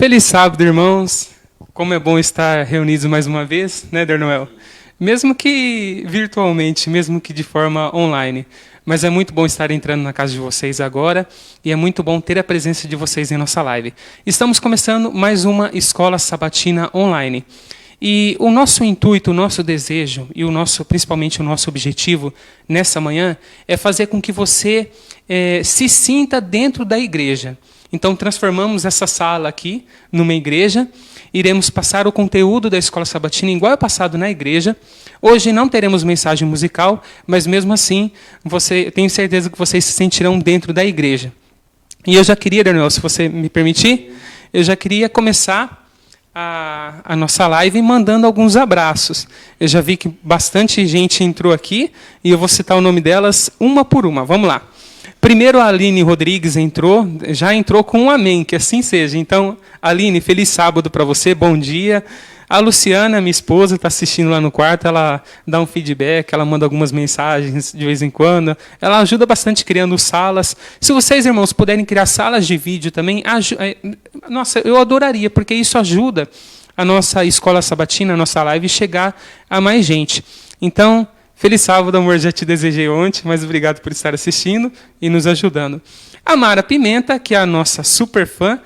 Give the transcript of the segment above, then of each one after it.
Feliz sábado, irmãos. Como é bom estar reunidos mais uma vez, né, Dernoel? Mesmo que virtualmente, mesmo que de forma online. Mas é muito bom estar entrando na casa de vocês agora e é muito bom ter a presença de vocês em nossa live. Estamos começando mais uma escola sabatina online. E o nosso intuito, o nosso desejo e principalmente o nosso objetivo nessa manhã é fazer com que você se sinta dentro da igreja. Então, transformamos essa sala aqui numa igreja. Iremos passar o conteúdo da escola sabatina igual é passado na igreja. Hoje não teremos mensagem musical, mas mesmo assim, tenho certeza que vocês se sentirão dentro da igreja. E eu já queria, Daniel, se você me permitir, eu já queria começar a nossa live mandando alguns abraços. Eu já vi que bastante gente entrou aqui e eu vou citar o nome delas uma por uma. Vamos lá. Primeiro, a Aline Rodrigues já entrou com um amém, que assim seja. Então, Aline, feliz sábado para você, bom dia. A Luciana, minha esposa, está assistindo lá no quarto, ela dá um feedback, ela manda algumas mensagens de vez em quando. Ela ajuda bastante criando salas. Se vocês, irmãos, puderem criar salas de vídeo também, nossa, eu adoraria, porque isso ajuda a nossa escola sabatina, a nossa live, chegar a mais gente. Então, feliz sábado, amor, já te desejei ontem, mas obrigado por estar assistindo e nos ajudando. A Mara Pimenta, que é a nossa superfã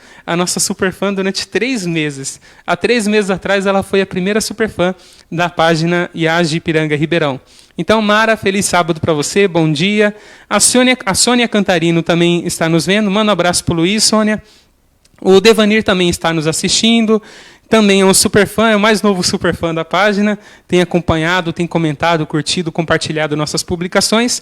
durante 3 meses. Há 3 meses atrás, ela foi a primeira superfã da página IAGE Ipiranga Ribeirão. Então, Mara, feliz sábado para você, bom dia. A Sônia Cantarino também está nos vendo. Manda um abraço para o Luiz, Sônia. O Devanir também está nos assistindo. Também é um superfã, é o mais novo superfã da página. Tem acompanhado, tem comentado, curtido, compartilhado nossas publicações.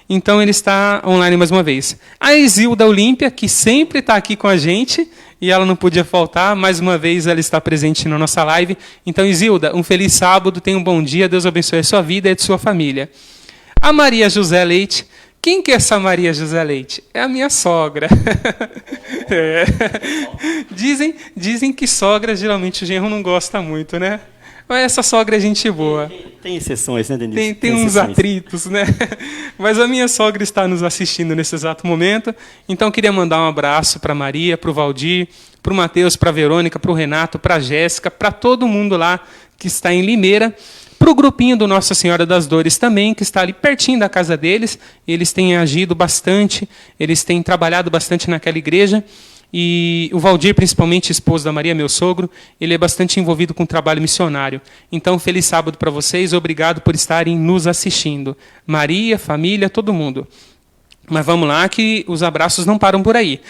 Então, ele está online mais uma vez. A Isilda Olímpia, que sempre está aqui com a gente, e ela não podia faltar, mais uma vez ela está presente na nossa live. Então, Isilda, um feliz sábado, tenha um bom dia, Deus abençoe a sua vida e a de sua família. A Maria José Leite. Quem que é essa Maria José Leite? É a minha sogra. É. Dizem que sogra, geralmente, o genro não gosta muito, né? Mas essa sogra é gente boa. Tem exceções, né, Denise? Tem uns exceções. Atritos, né? Mas a minha sogra está nos assistindo nesse exato momento. Então, queria mandar um abraço para a Maria, para o Valdir, para o Matheus, para a Verônica, para o Renato, para a Jéssica, para todo mundo lá que está em Limeira. Para o grupinho do Nossa Senhora das Dores também, que está ali pertinho da casa deles. Eles têm agido bastante, eles têm trabalhado bastante naquela igreja. E o Valdir, principalmente, esposo da Maria, meu sogro, ele é bastante envolvido com o trabalho missionário. Então, feliz sábado para vocês, obrigado por estarem nos assistindo. Maria, família, todo mundo. Mas vamos lá, que os abraços não param por aí.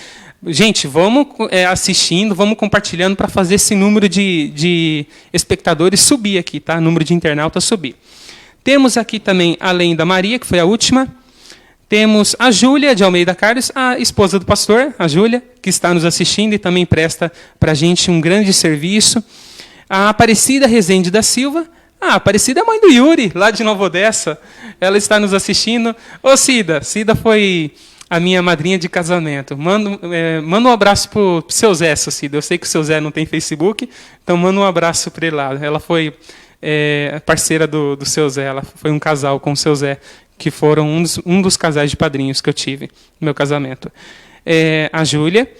Gente, vamos assistindo, vamos compartilhando para fazer esse número de espectadores subir aqui, tá? Número de internautas subir. Temos aqui também, além da Maria, que foi a última, temos a Júlia de Almeida Carlos, a esposa do pastor, a Júlia, que está nos assistindo e também presta para a gente um grande serviço. A Aparecida Rezende da Silva. A Aparecida é a mãe do Yuri, lá de Nova Odessa. Ela está nos assistindo. Ô, Cida foi a minha madrinha de casamento. Manda um abraço para o seu Zé, Cida. Eu sei que o seu Zé não tem Facebook, então manda um abraço para ele lá. Ela foi parceira do seu Zé, ela foi um casal com o seu Zé, que foram um dos casais de padrinhos que eu tive no meu casamento. A Júlia,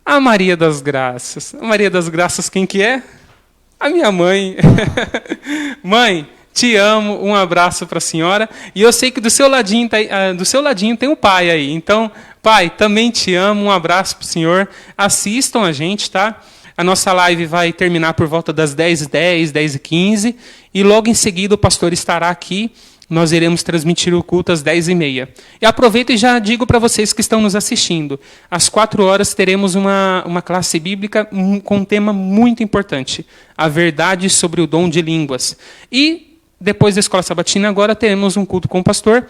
a Maria das Graças. A Maria das Graças, quem que é? A minha mãe. Mãe, te amo, um abraço para a senhora. E eu sei que do seu ladinho tem o pai aí. Então, pai, também te amo, um abraço para o senhor. Assistam a gente, tá? A nossa live vai terminar por volta das 10h10, 10h15. E logo em seguida o pastor estará aqui. Nós iremos transmitir o culto às 10h30. E aproveito e já digo para vocês que estão nos assistindo. Às 4 horas teremos uma classe bíblica com um tema muito importante. A verdade sobre o dom de línguas. E depois da Escola Sabatina, agora teremos um culto com o pastor,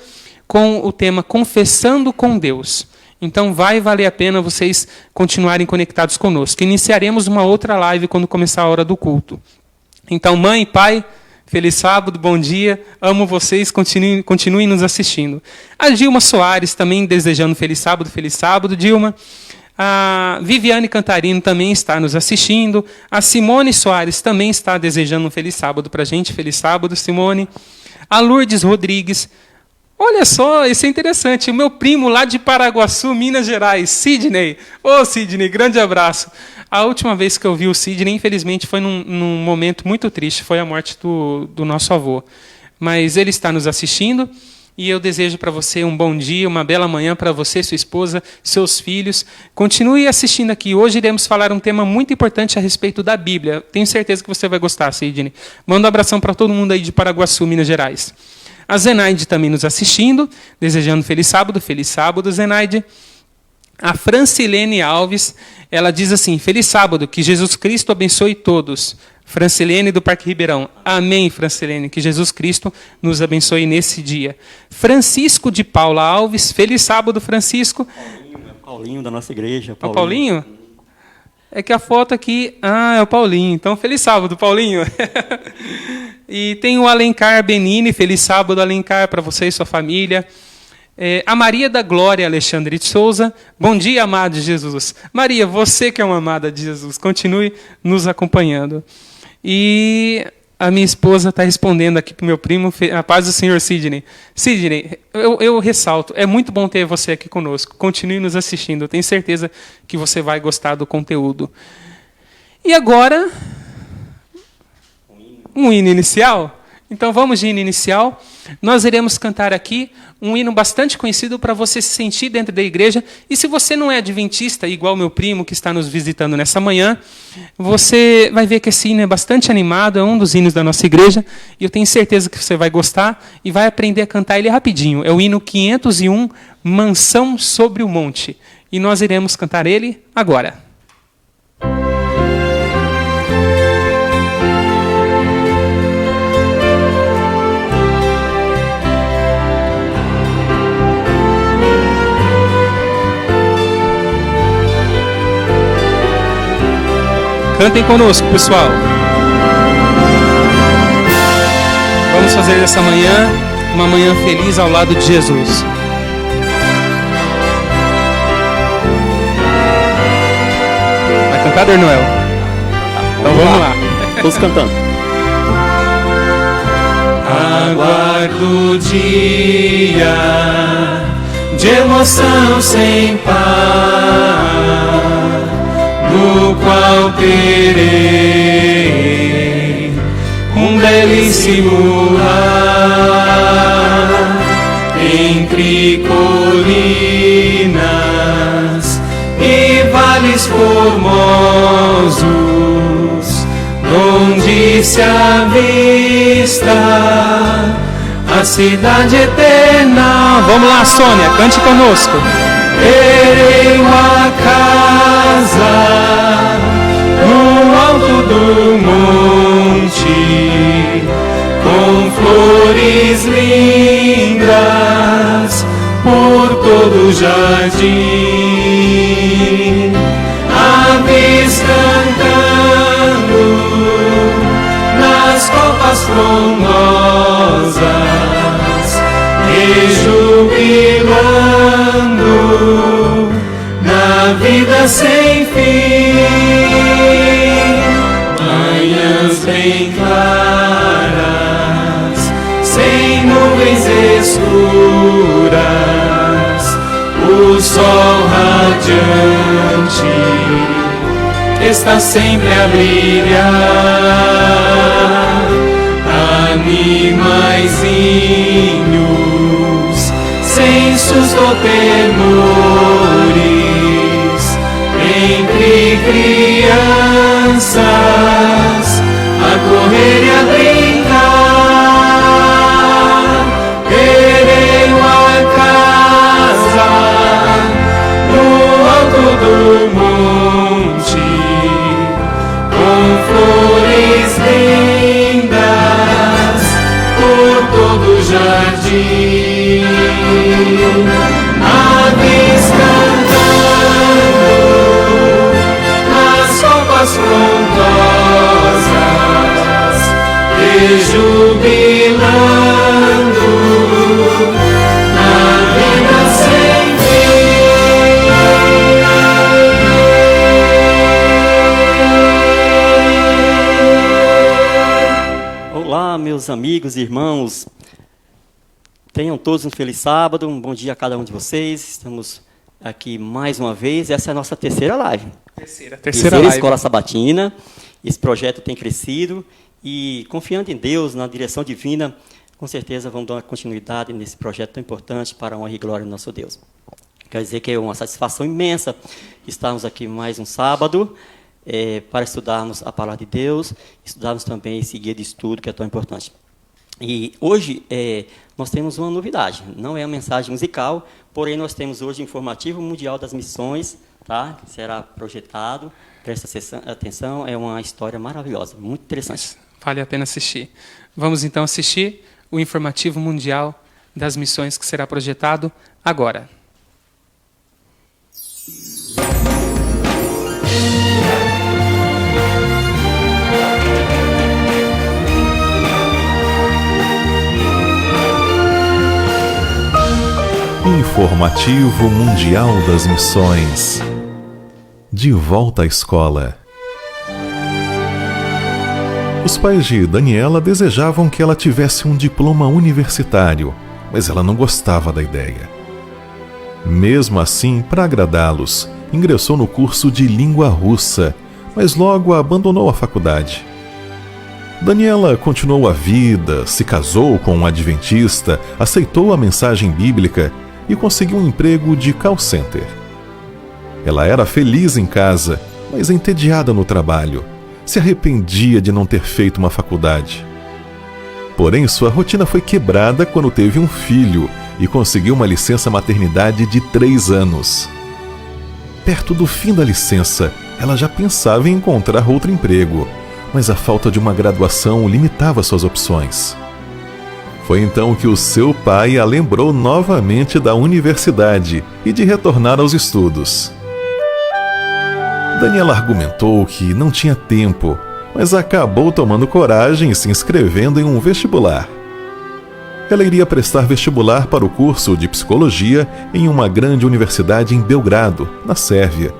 com o tema Confessando com Deus. Então vai valer a pena vocês continuarem conectados conosco. Iniciaremos uma outra live quando começar a hora do culto. Então, mãe, pai, feliz sábado, bom dia, amo vocês, continuem nos assistindo. A Dilma Soares também desejando feliz sábado, Dilma. A Viviane Cantarino também está nos assistindo. A Simone Soares também está desejando um feliz sábado para a gente. Feliz sábado, Simone. A Lourdes Rodrigues. Olha só, isso é interessante. O meu primo lá de Paraguaçu, Minas Gerais, Sidney. Ô, Sidney, grande abraço. A última vez que eu vi o Sidney, infelizmente, foi num momento muito triste. Foi a morte do nosso avô. Mas ele está nos assistindo. E eu desejo para você um bom dia, uma bela manhã para você, sua esposa, seus filhos. Continue assistindo aqui. Hoje iremos falar um tema muito importante a respeito da Bíblia. Tenho certeza que você vai gostar, Sidney. Manda um abração para todo mundo aí de Paraguaçu, Minas Gerais. A Zenaide também nos assistindo, desejando feliz sábado, Zenaide. A Francilene Alves, ela diz assim, feliz sábado, que Jesus Cristo abençoe todos. Francilene do Parque Ribeirão. Amém, Francilene, que Jesus Cristo nos abençoe nesse dia. Francisco de Paula Alves, feliz sábado, Francisco. Paulinho da nossa igreja. Paulinho. O Paulinho? É que a foto aqui... Ah, é o Paulinho. Então, feliz sábado, Paulinho. E tem o Alencar Benini, feliz sábado, Alencar, para você e sua família. A Maria da Glória Alexandre de Souza. Bom dia, amado de Jesus. Maria, você que é uma amada de Jesus, continue nos acompanhando. E a minha esposa está respondendo aqui para o meu primo, a paz do Senhor Sidney. Sidney, eu ressalto, é muito bom ter você aqui conosco. Continue nos assistindo, eu tenho certeza que você vai gostar do conteúdo. E agora, um hino inicial? Então vamos de hino inicial. Nós iremos cantar aqui um hino bastante conhecido para você se sentir dentro da igreja. E se você não é adventista, igual meu primo que está nos visitando nessa manhã, você vai ver que esse hino é bastante animado, é um dos hinos da nossa igreja, e eu tenho certeza que você vai gostar e vai aprender a cantar ele rapidinho. É o hino 501, Mansão sobre o Monte. E nós iremos cantar ele agora. Cantem conosco, pessoal. Vamos fazer dessa manhã uma manhã feliz ao lado de Jesus. Vai cantar, Dernoel? Então vamos lá. Todos cantando. Aguardo o dia de emoção sem par, no qual terei um belíssimo lar entre colinas e vales formosos, onde se avista a cidade eterna. Vamos lá, Sônia, cante conosco. Terei uma casa no alto do monte, com flores lindas por todo o jardim, aves cantando nas copas frondosas, rejubilando na vida sem fim. Manhãs bem claras, sem nuvens escuras, o sol radiante está sempre a brilhar. Animaizinhos, sem susto ou temores, entre crianças a correr e a brincar. Terei uma casa no alto do monte, com flores lindas por todo o jardim, aves cantando nas copas frondosas, rejubilando na vida sem Olá, meus amigos e irmãos. Tenham todos um feliz sábado, um bom dia a cada um de vocês. Estamos aqui mais uma vez. Essa é a nossa terceira live. Terceira live. Escola Sabatina. Esse projeto tem crescido e, confiando em Deus, na direção divina, com certeza vamos dar uma continuidade nesse projeto tão importante para a honra e glória do nosso Deus. Quer dizer que é uma satisfação imensa estarmos aqui mais um sábado para estudarmos a palavra de Deus, estudarmos também esse guia de estudo que é tão importante. E hoje nós temos uma novidade, não é uma mensagem musical, porém nós temos hoje o Informativo Mundial das Missões, tá? Que será projetado, presta atenção, é uma história maravilhosa, muito interessante. Vale a pena assistir. Vamos então assistir o Informativo Mundial das Missões que será projetado agora. Informativo Mundial das Missões. De volta à escola. Os pais de Daniela desejavam que ela tivesse um diploma universitário, mas ela não gostava da ideia. Mesmo assim, para agradá-los, ingressou no curso de língua russa, mas logo abandonou a faculdade. Daniela continuou a vida, se casou com um adventista, aceitou a mensagem bíblica e conseguiu um emprego de call center. Ela era feliz em casa, mas entediada no trabalho. Se arrependia de não ter feito uma faculdade. Porém, sua rotina foi quebrada quando teve um filho e conseguiu uma licença maternidade de 3 anos. Perto do fim da licença, ela já pensava em encontrar outro emprego, mas a falta de uma graduação limitava suas opções. Foi então que o seu pai a lembrou novamente da universidade e de retornar aos estudos. Daniela argumentou que não tinha tempo, mas acabou tomando coragem e se inscrevendo em um vestibular. Ela iria prestar vestibular para o curso de psicologia em uma grande universidade em Belgrado, na Sérvia.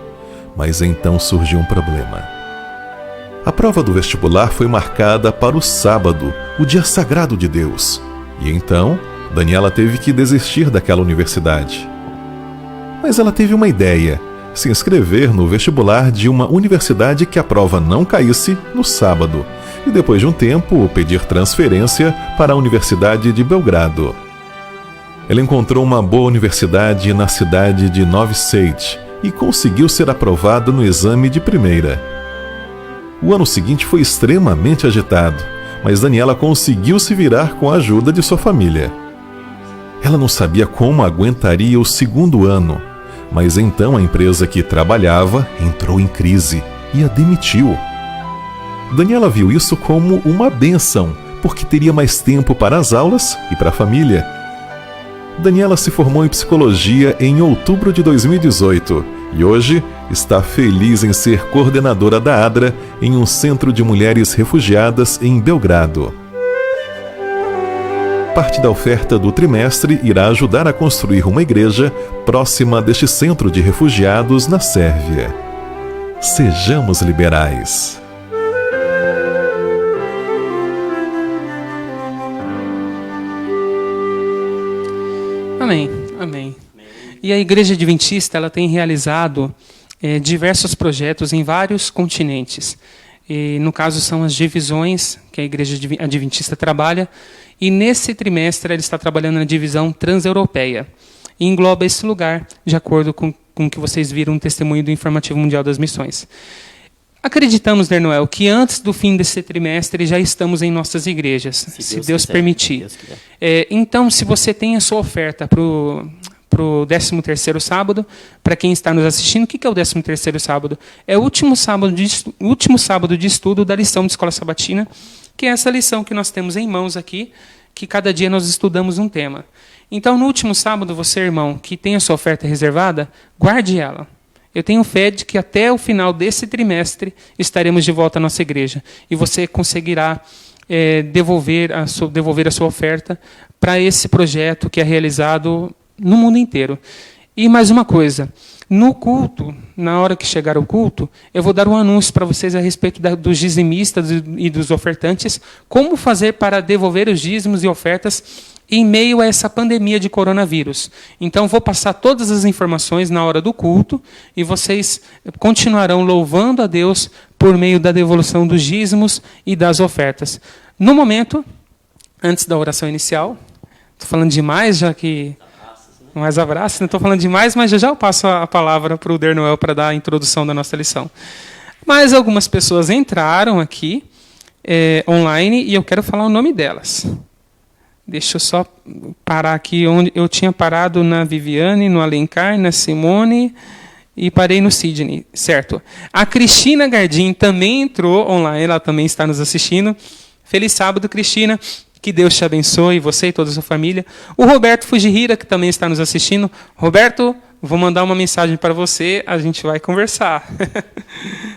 Mas então surgiu um problema. A prova do vestibular foi marcada para o sábado, o dia sagrado de Deus. E então, Daniela teve que desistir daquela universidade. Mas ela teve uma ideia: se inscrever no vestibular de uma universidade que a prova não caísse no sábado, e depois de um tempo pedir transferência para a Universidade de Belgrado. Ela encontrou uma boa universidade na cidade de Novi Sad e conseguiu ser aprovada no exame de primeira. O ano seguinte foi extremamente agitado, mas Daniela conseguiu se virar com a ajuda de sua família. Ela não sabia como aguentaria o segundo ano, mas então a empresa que trabalhava entrou em crise e a demitiu. Daniela viu isso como uma bênção, porque teria mais tempo para as aulas e para a família. Daniela se formou em psicologia em outubro de 2018 e hoje está feliz em ser coordenadora da ADRA em um centro de mulheres refugiadas em Belgrado. Parte da oferta do trimestre irá ajudar a construir uma igreja próxima deste centro de refugiados na Sérvia. Sejamos liberais. Amém, amém. E a Igreja Adventista ela tem realizado diversos projetos em vários continentes. E, no caso, são as divisões que a Igreja Adventista trabalha. E nesse trimestre ela está trabalhando na divisão transeuropeia. E engloba esse lugar, de acordo com o que vocês viram no testemunho do Informativo Mundial das Missões. Acreditamos, Nernoel, que antes do fim desse trimestre já estamos em nossas igrejas, se Deus permitir. Então, se você tem a sua oferta para o 13º sábado, para quem está nos assistindo, o que é o 13º sábado? É o último sábado de estudo da lição de Escola Sabatina, que é essa lição que nós temos em mãos aqui, que cada dia nós estudamos um tema. Então, no último sábado, você, irmão, que tem a sua oferta reservada, guarde ela. Eu tenho fé de que até o final desse trimestre estaremos de volta à nossa igreja. E você conseguirá devolver a sua oferta para esse projeto que é realizado no mundo inteiro. E mais uma coisa, no culto, na hora que chegar o culto, eu vou dar um anúncio para vocês a respeito dos dizimistas e dos ofertantes, como fazer para devolver os dízimos e ofertas em meio a essa pandemia de coronavírus. Então, vou passar todas as informações na hora do culto e vocês continuarão louvando a Deus por meio da devolução dos dízimos e das ofertas. No momento, antes da oração inicial, estou falando demais, já que... Mais abraços, não estou falando demais, mas já eu passo a palavra para o Dernoel para dar a introdução da nossa lição. Mas algumas pessoas entraram aqui online e eu quero falar o nome delas. Deixa eu só parar aqui onde eu tinha parado na Viviane, no Alencar, na Simone e parei no Sidney, certo? A Cristina Gardim também entrou online, ela também está nos assistindo. Feliz sábado, Cristina. Que Deus te abençoe, você e toda a sua família. O Roberto Fujihira, que também está nos assistindo. Roberto, vou mandar uma mensagem para você, a gente vai conversar.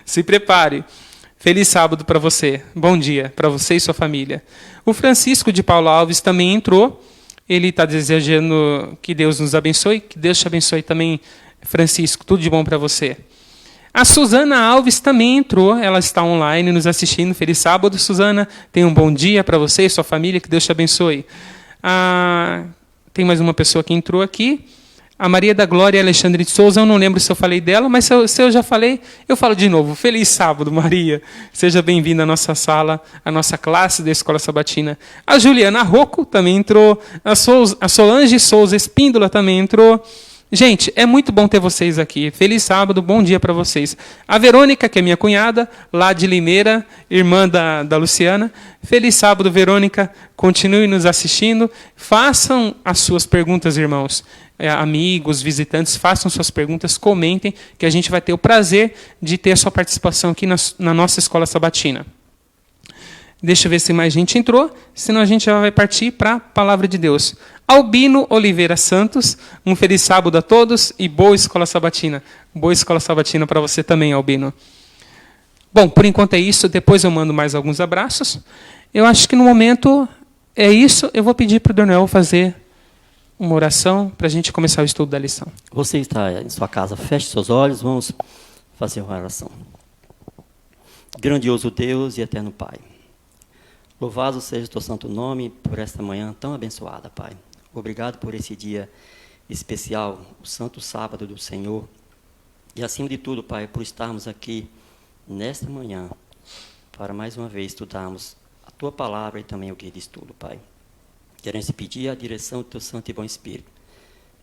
Se prepare. Feliz sábado para você. Bom dia para você e sua família. O Francisco de Paulo Alves também entrou. Ele está desejando que Deus nos abençoe. Que Deus te abençoe também, Francisco. Tudo de bom para você. A Suzana Alves também entrou. Ela está online nos assistindo. Feliz sábado, Suzana. Tenha um bom dia para você e sua família. Que Deus te abençoe. Tem mais uma pessoa que entrou aqui. A Maria da Glória Alexandre de Souza, eu não lembro se eu falei dela, mas se eu já falei, eu falo de novo. Feliz sábado, Maria. Seja bem-vinda à nossa sala, à nossa classe da Escola Sabatina. A Juliana Rocco também entrou. A Solange Souza Espíndola também entrou. Gente, é muito bom ter vocês aqui. Feliz sábado, bom dia para vocês. A Verônica, que é minha cunhada, lá de Limeira, irmã da Luciana. Feliz sábado, Verônica. Continue nos assistindo. Façam as suas perguntas, irmãos. Amigos, visitantes, façam suas perguntas, comentem, que a gente vai ter o prazer de ter a sua participação aqui na nossa Escola Sabatina. Deixa eu ver se mais gente entrou, senão a gente já vai partir para a Palavra de Deus. Albino Oliveira Santos, um feliz sábado a todos e boa Escola Sabatina. Boa Escola Sabatina para você também, Albino. Bom, por enquanto é isso, depois eu mando mais alguns abraços. Eu acho que no momento é isso, eu vou pedir para o Daniel fazer uma oração para a gente começar o estudo da lição. Você está em sua casa, feche seus olhos, vamos fazer uma oração. Grandioso Deus e eterno Pai, louvado seja o teu santo nome por esta manhã tão abençoada, Pai. Obrigado por esse dia especial, o santo sábado do Senhor. E acima de tudo, Pai, por estarmos aqui nesta manhã para mais uma vez estudarmos a tua palavra e também o guia de estudo, Pai. Queremos te pedir a direção do teu santo e bom Espírito,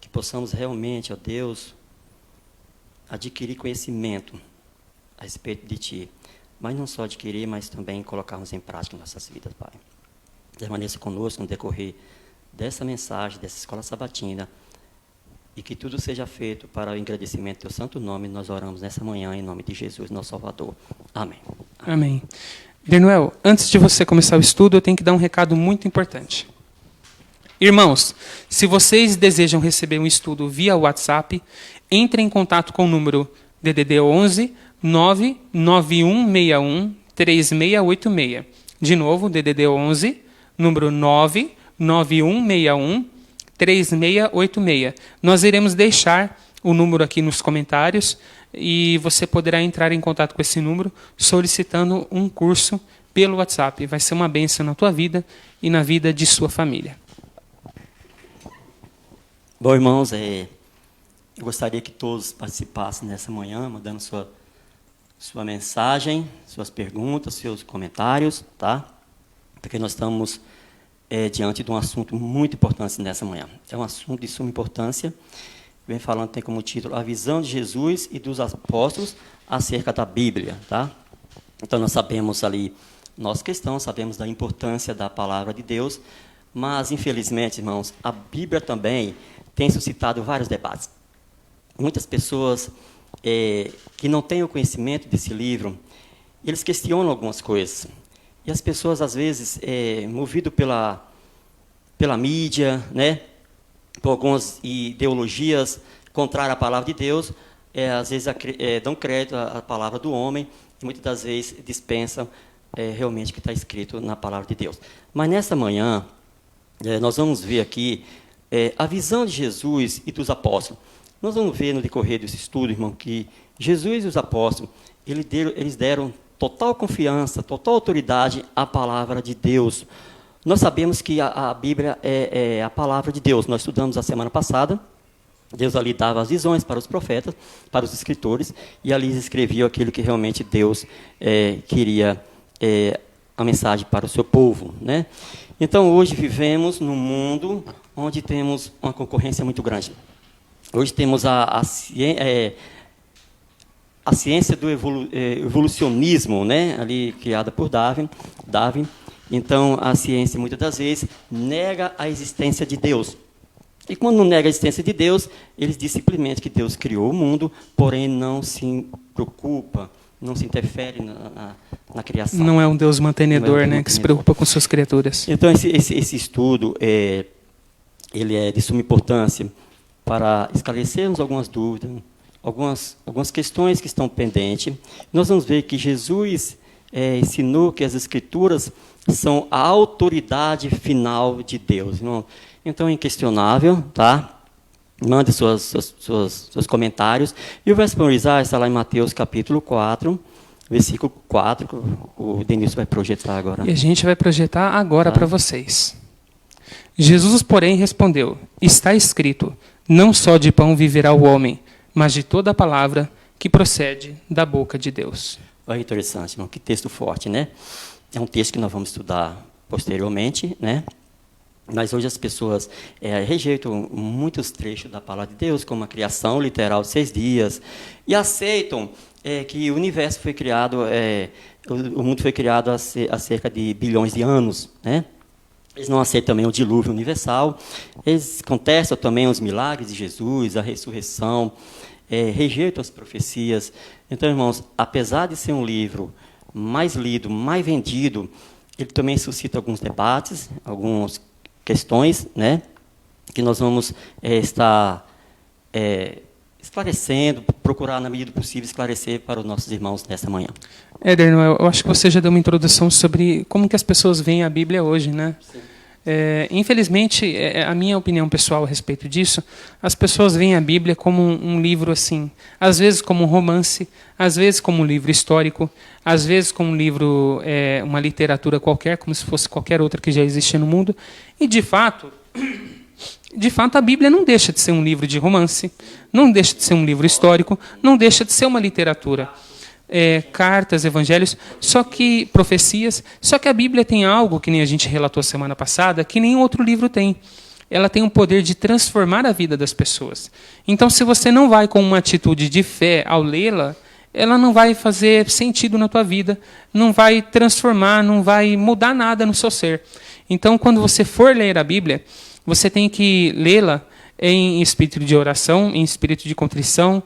que possamos realmente, ó Deus, adquirir conhecimento a respeito de ti. Mas não só adquirir, mas também colocarmos em prática em nossas vidas, Pai. Permaneça conosco no decorrer dessa mensagem, dessa Escola Sabatina, e que tudo seja feito para o engrandecimento do teu santo nome. Nós oramos nessa manhã, em nome de Jesus, nosso Salvador. Amém. Amém. Dernoel, antes de você começar o estudo, eu tenho que dar um recado muito importante. Irmãos, se vocês desejam receber um estudo via WhatsApp, entre em contato com o número DDD 11 99161 3686. De novo, DDD 11, número 99161 3686. Nós iremos deixar o número aqui nos comentários e você poderá entrar em contato com esse número solicitando um curso pelo WhatsApp. Vai ser uma bênção na tua vida e na vida de sua família. Bom, irmãos, eu gostaria que todos participassem nessa manhã, mandando sua mensagem, suas perguntas, seus comentários, tá? Porque nós estamos diante de um assunto muito importante nessa manhã. É um assunto de suma importância. Vem falando, tem como título, a visão de Jesus e dos apóstolos acerca da Bíblia, tá? Então, nós sabemos ali, nossa questão, sabemos da importância da palavra de Deus, mas, infelizmente, irmãos, a Bíblia também tem suscitado vários debates. Muitas pessoas que não têm o conhecimento desse livro, eles questionam algumas coisas. E as pessoas, às vezes, movidas pela mídia, né, por algumas ideologias contrárias à palavra de Deus, às vezes dão crédito à palavra do homem e muitas das vezes dispensam realmente o que está escrito na palavra de Deus. Mas nessa manhã, nós vamos ver aqui a visão de Jesus e dos apóstolos. Nós vamos ver no decorrer desse estudo, irmão, que Jesus e os apóstolos, eles deram total confiança, total autoridade à palavra de Deus. Nós sabemos que a Bíblia é a palavra de Deus. Nós estudamos a semana passada. Deus ali dava as visões para os profetas, para os escritores, e ali escrevia aquilo que realmente Deus queria, a mensagem para o seu povo, né? Então, hoje vivemos num mundo onde temos uma concorrência muito grande. Hoje temos a ciência do evolucionismo, né? Ali criada por Darwin. Então, a ciência, muitas das vezes, nega a existência de Deus. E quando nega a existência de Deus, eles dizem simplesmente que Deus criou o mundo, porém não se preocupa, não se interfere na criação. Não é um Deus mantenedor, né, que se preocupa com suas criaturas. Então, esse estudo ele é de suma importância para esclarecermos algumas dúvidas, algumas questões que estão pendentes. Nós vamos ver que Jesus ensinou que as Escrituras são a autoridade final de Deus. Então, é inquestionável, tá? Mande seus comentários. E o verso memorizar está lá em Mateus capítulo 4, versículo 4, que o Denilson vai projetar agora. E a gente vai projetar agora para vocês. Jesus, porém, respondeu: está escrito, não só de pão viverá o homem, mas de toda a palavra que procede da boca de Deus. Olha, interessante, irmão, que texto forte, né? É um texto que nós vamos estudar posteriormente, né? Mas hoje as pessoas rejeitam muitos trechos da palavra de Deus, como a criação literal de 6 dias, e aceitam que o universo foi criado, o mundo foi criado há cerca de bilhões de anos, né? Eles não aceitam também o dilúvio universal, eles contestam também os milagres de Jesus, a ressurreição, rejeitam as profecias. Então, irmãos, apesar de ser um livro mais lido, mais vendido, ele também suscita alguns debates, algumas questões, né, que nós vamos estar esclarecendo, procurar, na medida do possível, esclarecer para os nossos irmãos nesta manhã. Éder, eu acho que você já deu uma introdução sobre como que as pessoas veem a Bíblia hoje, né? Infelizmente, a minha opinião pessoal a respeito disso, as pessoas veem a Bíblia como um livro assim, às vezes como um romance, às vezes como um livro histórico, às vezes como um livro, uma literatura qualquer, como se fosse qualquer outra que já existia no mundo. E, de fato, a Bíblia não deixa de ser um livro de romance, não deixa de ser um livro histórico, não deixa de ser uma literatura. Cartas, evangelhos, profecias, só que a Bíblia tem algo, que nem a gente relatou semana passada, que nenhum outro livro tem. Ela tem o poder de transformar a vida das pessoas. Então, se você não vai com uma atitude de fé ao lê-la, ela não vai fazer sentido na tua vida, não vai transformar, não vai mudar nada no seu ser. Então, quando você for ler a Bíblia, você tem que lê-la em espírito de oração, em espírito de contrição,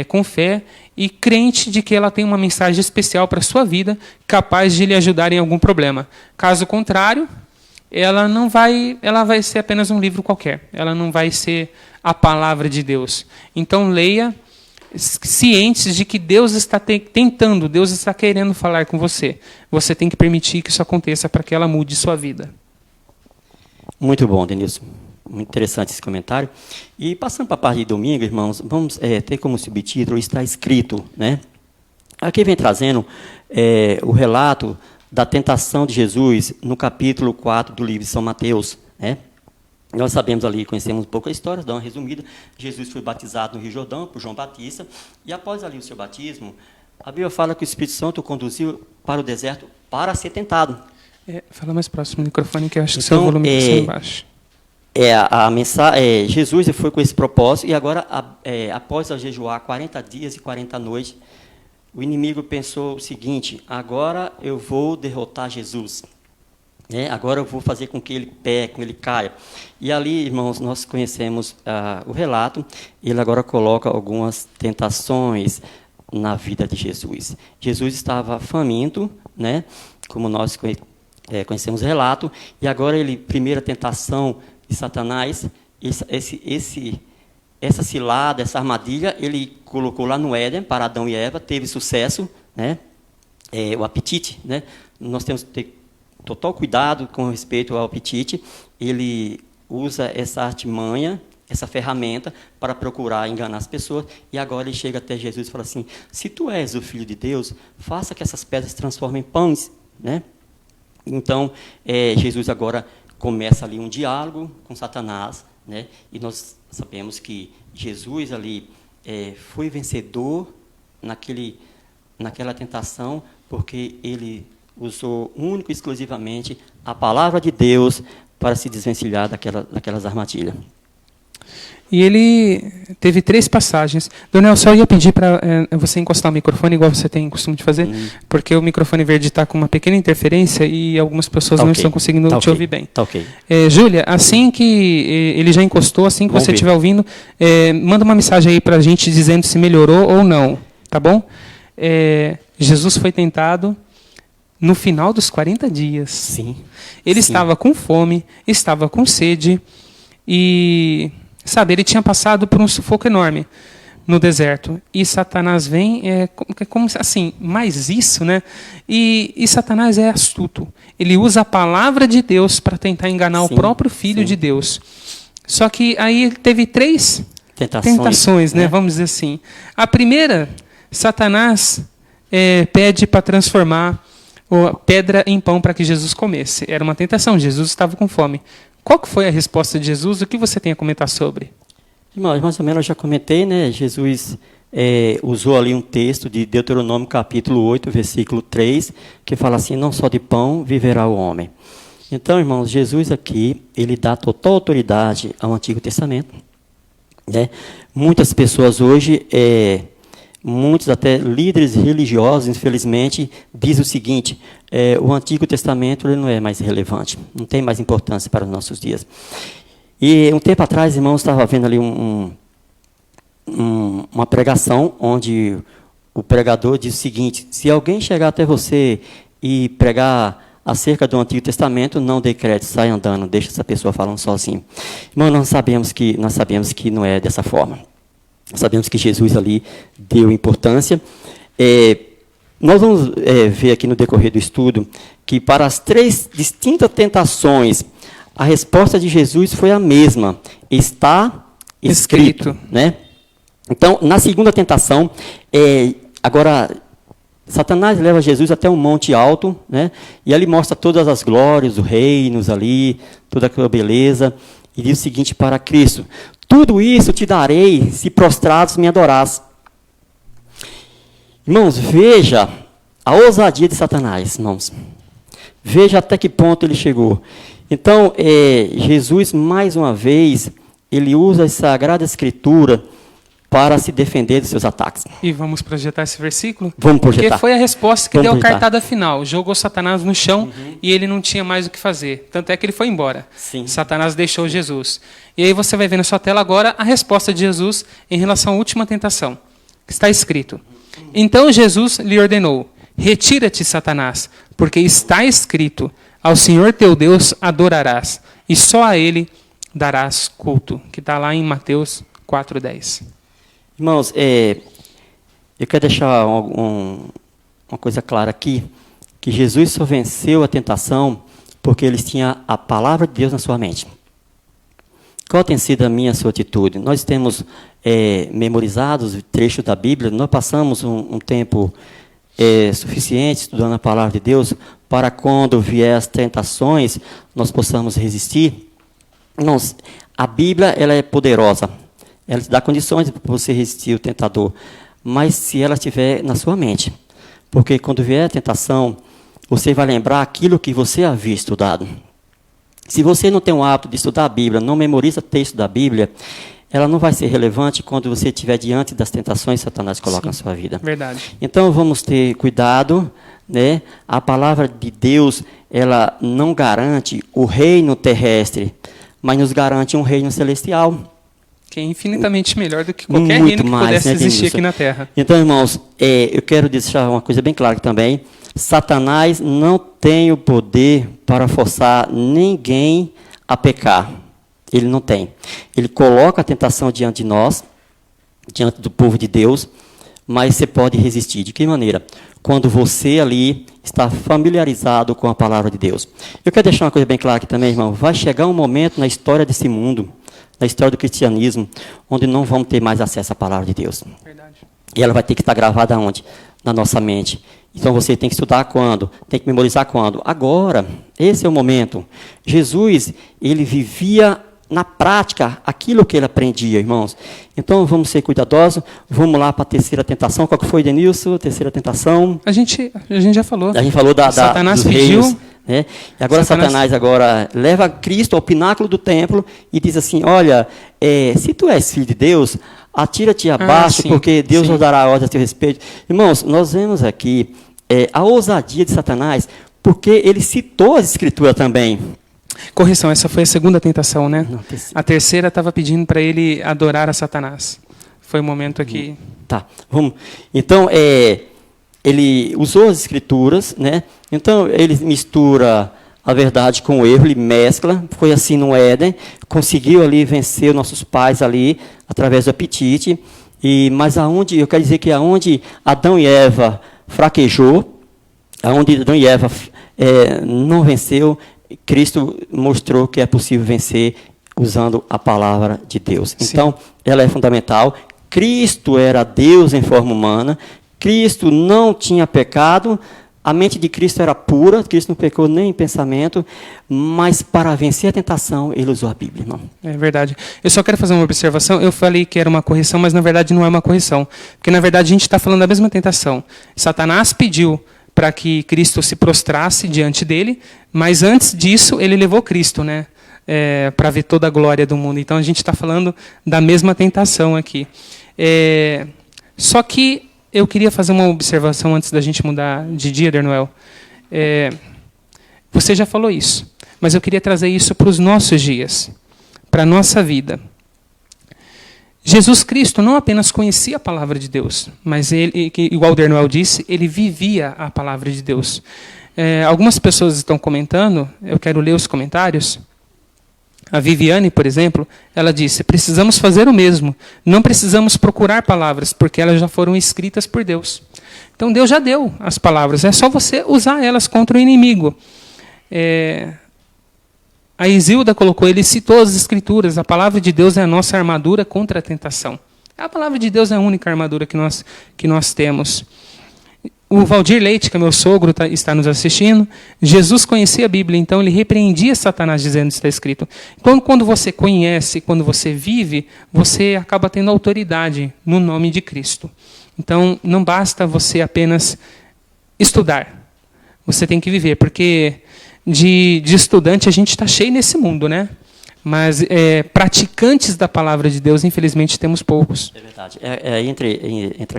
com fé, e crente de que ela tem uma mensagem especial para a sua vida, capaz de lhe ajudar em algum problema. Caso contrário, ela vai ser apenas um livro qualquer. Ela não vai ser a palavra de Deus. Então, leia cientes de que Deus está tentando, Deus está querendo falar com você. Você tem que permitir que isso aconteça para que ela mude sua vida. Muito bom, Denilson. Muito interessante esse comentário. E passando para a parte de domingo, irmãos, vamos ter como subtítulo Está Escrito, né? Aqui vem trazendo o relato da tentação de Jesus no capítulo 4 do livro de São Mateus, né? Nós sabemos ali, conhecemos um pouco a história, dá uma resumida. Jesus foi batizado no Rio Jordão por João Batista, e após ali o seu batismo, a Bíblia fala que o Espírito Santo o conduziu para o deserto para ser tentado. Fala mais próximo do microfone, que eu acho que o seu volume está sendo baixo. Jesus foi com esse propósito, e agora, após jejuar 40 dias e 40 noites, o inimigo pensou o seguinte: agora eu vou derrotar Jesus. Agora eu vou fazer com que ele peque, com que ele caia. E ali, irmãos, nós conhecemos o relato. Ele agora coloca algumas tentações na vida de Jesus. Jesus estava faminto, né? Como nós conhecemos o relato. E agora primeira tentação de Satanás, essa cilada, essa armadilha, ele colocou lá no Éden para Adão e Eva, teve sucesso, né? O apetite, né? Nós temos que ter total cuidado com respeito ao apetite. Ele usa essa artimanha, essa ferramenta, para procurar enganar as pessoas. E agora ele chega até Jesus e fala assim: se tu és o Filho de Deus, faça que essas pedras se transformem em pães, né? Então, Jesus agora começa ali um diálogo com Satanás, né? E nós sabemos que Jesus ali foi vencedor naquela tentação, porque ele usou único e exclusivamente a palavra de Deus para se desvencilhar daquelas armadilhas. E ele teve 3 passagens. Dona El, só ia pedir para você encostar o microfone, igual você tem costume de fazer, porque o microfone verde está com uma pequena interferência e algumas pessoas não estão conseguindo te ouvir bem. Tá ok. Júlia, assim que ele já encostou, assim que Vamos você ver. estiver ouvindo, manda uma mensagem aí para a gente dizendo se melhorou ou não, tá bom? Jesus foi tentado no final dos 40 dias. Sim. Ele Sim. estava com fome, estava com sede e, sabe, ele tinha passado por um sufoco enorme no deserto. E Satanás vem, como assim, mais isso, né? E Satanás é astuto. Ele usa a palavra de Deus para tentar enganar o próprio Filho de Deus. Só que aí ele teve 3 tentações, né? Vamos dizer assim. A primeira, Satanás pede para transformar pedra em pão para que Jesus comesse. Era uma tentação, Jesus estava com fome. Qual que foi a resposta de Jesus? O que você tem a comentar sobre? Irmãos, mais ou menos eu já comentei, né? Jesus usou ali um texto de Deuteronômio capítulo 8, versículo 3, que fala assim, não só de pão viverá o homem. Então, irmãos, Jesus aqui, ele dá total autoridade ao Antigo Testamento, né? Muitas pessoas hoje, muitos até líderes religiosos, infelizmente, dizem o seguinte, o Antigo Testamento ele não é mais relevante, não tem mais importância para os nossos dias. E um tempo atrás, irmãos, estava vendo ali uma pregação onde o pregador diz o seguinte, se alguém chegar até você e pregar acerca do Antigo Testamento, não dê crédito, sai andando, deixa essa pessoa falando sozinho. Irmão, nós sabemos que não é dessa forma. Sabemos que Jesus ali deu importância. Nós vamos ver aqui no decorrer do estudo que para as 3 distintas tentações, a resposta de Jesus foi a mesma. Está escrito. Né? Então, na segunda tentação, agora, Satanás leva Jesus até um monte alto, né? E ali mostra todas as glórias, os reinos ali, toda aquela beleza, e diz o seguinte para Cristo, tudo isso te darei se prostrados me adorares. Irmãos, veja a ousadia de Satanás, irmãos. Veja até que ponto ele chegou. Então, Jesus, mais uma vez, ele usa a Sagrada Escritura para se defender dos seus ataques. E vamos projetar esse versículo? Vamos projetar. Porque foi a resposta que Vamos deu a projetar. cartada final. Jogou Satanás no chão e ele não tinha mais o que fazer. Tanto é que ele foi embora. Sim. Satanás deixou Jesus. E aí você vai ver na sua tela agora a resposta de Jesus em relação à última tentação. Está escrito. Então Jesus lhe ordenou, retira-te, Satanás, porque está escrito, ao Senhor teu Deus adorarás, e só a Ele darás culto. Que está lá em Mateus 4:10. Irmãos, eu quero deixar uma coisa clara aqui, que Jesus só venceu a tentação porque ele tinha a palavra de Deus na sua mente. Qual tem sido a minha sua atitude? Nós temos memorizados trechos da Bíblia, nós passamos um tempo suficiente estudando a palavra de Deus para quando vier as tentações, nós possamos resistir. Irmãos, a Bíblia ela é poderosa. Ela te dá condições para você resistir o tentador, mas se ela estiver na sua mente. Porque quando vier a tentação, você vai lembrar aquilo que você havia estudado. Se você não tem o hábito de estudar a Bíblia, não memoriza texto da Bíblia, ela não vai ser relevante quando você estiver diante das tentações que Satanás coloca na sua vida. Verdade. Então vamos ter cuidado, né? A palavra de Deus, ela não garante o reino terrestre, mas nos garante um reino celestial. Que é infinitamente melhor do que qualquer Muito reino que mais, pudesse né, existir Denilson? aqui na Terra. Então, irmãos, eu quero deixar uma coisa bem clara aqui também. Satanás não tem o poder para forçar ninguém a pecar. Ele não tem. Ele coloca a tentação diante de nós, diante do povo de Deus, mas você pode resistir. De que maneira? Quando você ali está familiarizado com a palavra de Deus. Eu quero deixar uma coisa bem clara aqui também, irmão. Vai chegar um momento na história desse mundo, na história do cristianismo, onde não vamos ter mais acesso à palavra de Deus. Verdade. E ela vai ter que estar gravada onde? Na nossa mente. Então você tem que estudar quando? Tem que memorizar quando? Agora. Esse é o momento. Jesus, ele vivia na prática aquilo que ele aprendia, irmãos. Então vamos ser cuidadosos. Vamos lá para a terceira tentação. Qual que foi, Denilson? Terceira tentação. A gente já falou. A gente falou Satanás dos pediu. reinos, né? E agora Satanás agora leva Cristo ao pináculo do templo e diz assim, olha, se tu és filho de Deus, atira-te abaixo, sim, porque Deus sim. nos dará ordem a teu respeito. Irmãos, nós vemos aqui a ousadia de Satanás, porque ele citou as Escrituras também. Correção, essa foi a segunda tentação, né? Não, A terceira estava pedindo para ele adorar a Satanás. Foi o momento aqui. Tá, vamos. Então, ele usou as Escrituras, né? Então, ele mistura a verdade com o erro, ele mescla. Foi assim no Éden, conseguiu ali vencer nossos pais ali, através do apetite. Mas eu quero dizer que aonde Adão e Eva fraquejou, aonde Adão e Eva não venceu, Cristo mostrou que é possível vencer usando a palavra de Deus. Sim. Então, ela é fundamental. Cristo era Deus em forma humana. Cristo não tinha pecado. A mente de Cristo era pura. Cristo não pecou nem em pensamento. Mas para vencer a tentação, ele usou a Bíblia, irmão. É verdade. Eu só quero fazer uma observação. Eu falei que era uma correção, mas na verdade não é uma correção. Porque na verdade a gente está falando da mesma tentação. Satanás pediu para que Cristo se prostrasse diante dele, mas antes disso ele levou Cristo, né? Para ver toda a glória do mundo. Então a gente está falando da mesma tentação aqui. Só que eu queria fazer uma observação antes da gente mudar de dia, Dernoel. Você já falou isso, mas eu queria trazer isso para os nossos dias, para a nossa vida. Jesus Cristo não apenas conhecia a palavra de Deus, mas ele, igual o Dernoel disse, ele vivia a palavra de Deus. Algumas pessoas estão comentando, eu quero ler os comentários. A Viviane, por exemplo, ela disse, precisamos fazer o mesmo, não precisamos procurar palavras, porque elas já foram escritas por Deus. Então Deus já deu as palavras, é só você usar elas contra o inimigo. A Isilda colocou, ele citou as Escrituras, a palavra de Deus é a nossa armadura contra a tentação. A palavra de Deus é a única armadura que nós temos. O Valdir Leite, que é meu sogro, está nos assistindo. Jesus conhecia a Bíblia, então ele repreendia Satanás dizendo que está escrito. Então, quando você conhece, quando você vive, você acaba tendo autoridade no nome de Cristo. Então, não basta você apenas estudar. Você tem que viver, porque de estudante a gente está cheio nesse mundo, né? Mas praticantes da palavra de Deus, infelizmente, temos poucos. É verdade. Entre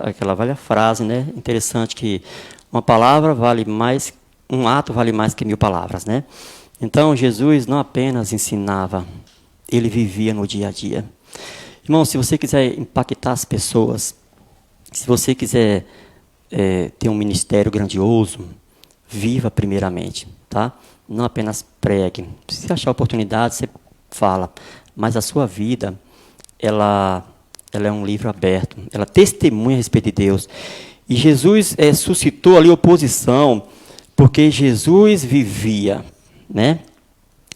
aquela velha frase, né? Interessante que uma palavra vale mais, um ato vale mais que 1000 palavras, né? Então, Jesus não apenas ensinava, ele vivia no dia a dia. Irmão, se você quiser impactar as pessoas, se você quiser ter um ministério grandioso, viva primeiramente, tá? Não apenas pregue. Se achar oportunidade, você fala. Mas a sua vida, ela é um livro aberto. Ela testemunha a respeito de Deus. E Jesus suscitou ali oposição, porque Jesus vivia, né?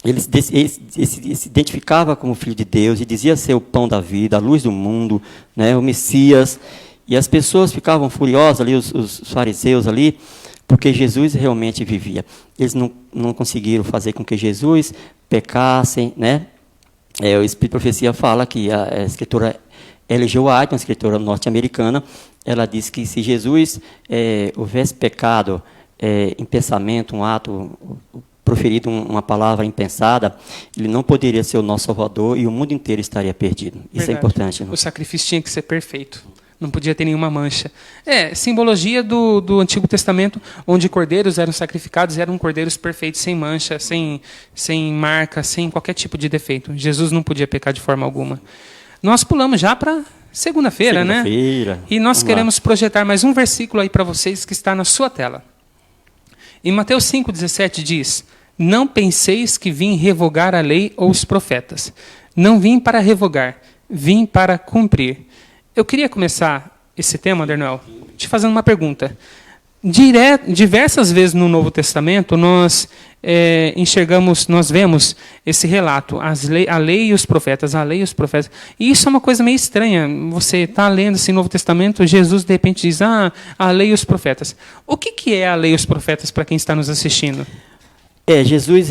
Ele se identificava como filho de Deus e dizia ser o pão da vida, a luz do mundo, né? O Messias. E as pessoas ficavam furiosas ali, os fariseus ali, porque Jesus realmente vivia. Eles não conseguiram fazer com que Jesus pecasse, né? O Espírito de Profecia fala que a escritora L.G. White, uma escritora norte-americana, ela diz que se Jesus houvesse pecado em pensamento, um ato, proferido uma palavra impensada, ele não poderia ser o nosso Salvador e o mundo inteiro estaria perdido. Isso é importante. Irmão. O sacrifício tinha que ser perfeito. Não podia ter nenhuma mancha. Simbologia do Antigo Testamento, onde cordeiros eram sacrificados, eram cordeiros perfeitos, sem mancha, sem marca, sem qualquer tipo de defeito. Jesus não podia pecar de forma alguma. Nós pulamos já para segunda-feira, né? E nós queremos projetar mais um versículo aí para vocês que está na sua tela. Em Mateus 5,17 diz, não penseis que vim revogar a lei ou os profetas. Não vim para revogar, vim para cumprir. Eu queria começar esse tema, Dernoel, te fazendo uma pergunta. diversas vezes no Novo Testamento nós nós vemos esse relato, a lei e os profetas, a lei e os profetas. E isso é uma coisa meio estranha. Você está lendo esse Novo Testamento, Jesus de repente diz, a lei e os profetas. O que é a lei e os profetas para quem está nos assistindo? Jesus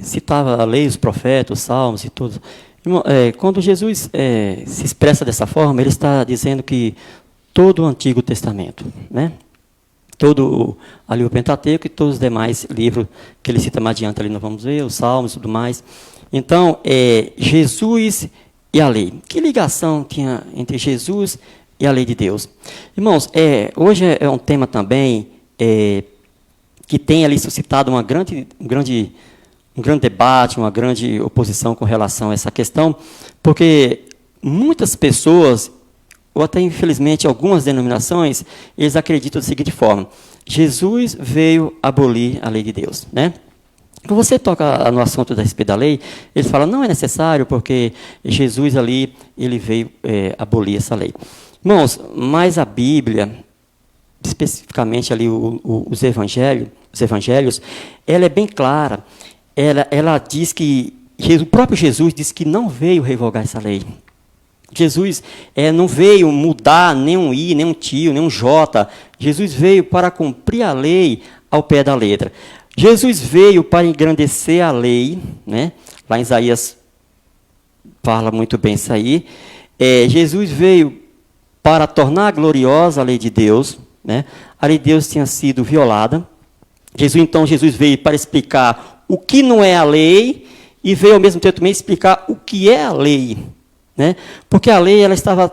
citava a lei, os profetas, os salmos e tudo. Quando Jesus se expressa dessa forma, ele está dizendo que todo o Antigo Testamento, né? Todo ali o Pentateuco e todos os demais livros que ele cita mais adiante, ali nós vamos ver, os Salmos e tudo mais. Então, Jesus e a lei. Que ligação tinha entre Jesus e a lei de Deus? Irmãos, hoje é um tema também que tem ali suscitado um grande debate, uma grande oposição com relação a essa questão, porque muitas pessoas, ou até, infelizmente, algumas denominações, eles acreditam da seguinte forma: Jesus veio abolir a lei de Deus, né? Quando você toca no assunto da respeito da lei, eles falam, não é necessário, porque Jesus ali, ele veio abolir essa lei. Irmãos, mas a Bíblia, especificamente ali os evangelhos, ela é bem clara. Ela diz que, o próprio Jesus disse que não veio revogar essa lei. Jesus não veio mudar nem um I, nem um tio, nem um J. Jesus veio para cumprir a lei ao pé da letra. Jesus veio para engrandecer a lei, né? Lá em Isaías fala muito bem isso aí. Jesus veio para tornar gloriosa a lei de Deus, né? A lei de Deus tinha sido violada. Jesus veio para explicar o que não é a lei e veio ao mesmo tempo também explicar o que é a lei. Né? Porque a lei ela estava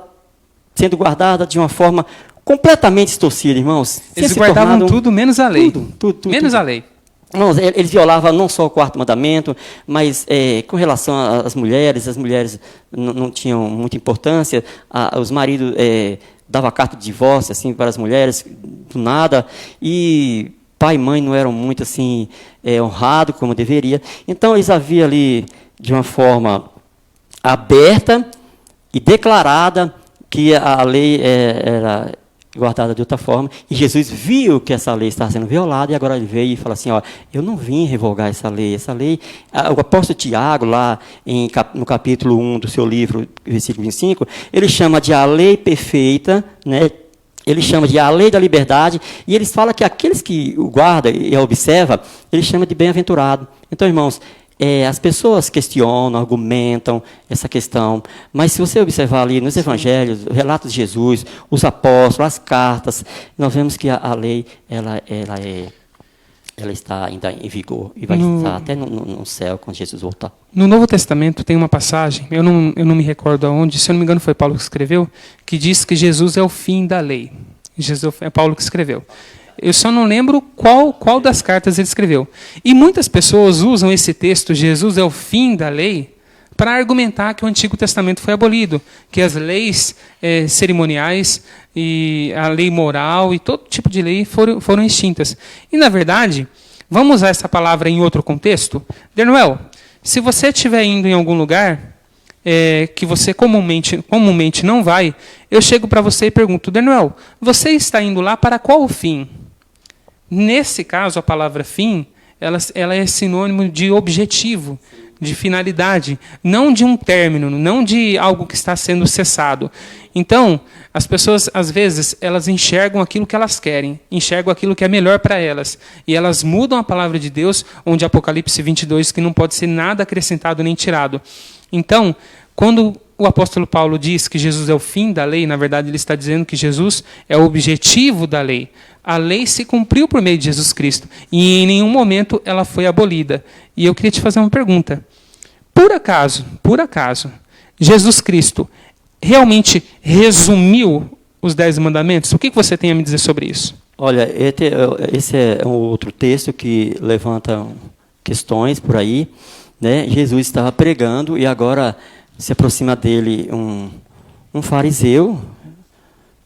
sendo guardada de uma forma completamente distorcida, irmãos. Eles guardavam tudo menos a lei. Tudo. A lei. Irmãos, eles violavam não só o quarto mandamento, mas com relação às mulheres, as mulheres não tinham muita importância. Os maridos davam carta de divórcio assim, para as mulheres, do nada, e pai e mãe não eram muito assim, honrados como deveria. Então, eles haviam ali, de uma forma aberta e declarada, que a lei era guardada de outra forma, e Jesus viu que essa lei estava sendo violada, e agora ele veio e falou assim, eu não vim revogar essa lei, o apóstolo Tiago, lá no capítulo 1 do seu livro, versículo 25, ele chama de a lei perfeita, né? Ele chama de a lei da liberdade, e ele fala que aqueles que o guardam e a observam, ele chama de bem-aventurado. Então, irmãos, as pessoas questionam, argumentam essa questão, mas se você observar ali nos evangelhos, o relato de Jesus, os apóstolos, as cartas, nós vemos que a lei ela está ainda em vigor e vai estar até no céu quando Jesus voltar. No Novo Testamento tem uma passagem, eu não me recordo aonde, se eu não me engano foi Paulo que escreveu, que diz que Jesus é o fim da lei. É Paulo que escreveu. Eu só não lembro qual das cartas ele escreveu. E muitas pessoas usam esse texto, Jesus é o fim da lei, para argumentar que o Antigo Testamento foi abolido, que as leis cerimoniais, e a lei moral e todo tipo de lei foram extintas. E, na verdade, vamos usar essa palavra em outro contexto? Daniel, se você estiver indo em algum lugar que você comumente não vai, eu chego para você e pergunto, Daniel, você está indo lá para qual fim? Nesse caso, a palavra fim, ela é sinônimo de objetivo, de finalidade, não de um término, não de algo que está sendo cessado. Então, as pessoas, às vezes, elas enxergam aquilo que elas querem, enxergam aquilo que é melhor para elas, e elas mudam a palavra de Deus, onde Apocalipse 22 que não pode ser nada acrescentado nem tirado. Então, quando o apóstolo Paulo diz que Jesus é o fim da lei, na verdade ele está dizendo que Jesus é o objetivo da lei. A lei se cumpriu por meio de Jesus Cristo e em nenhum momento ela foi abolida. E eu queria te fazer uma pergunta. Por acaso, Jesus Cristo realmente resumiu os 10 mandamentos? O que você tem a me dizer sobre isso? Olha, esse é um outro texto que levanta questões por aí, né? Jesus estava pregando e agora se aproxima dele um fariseu,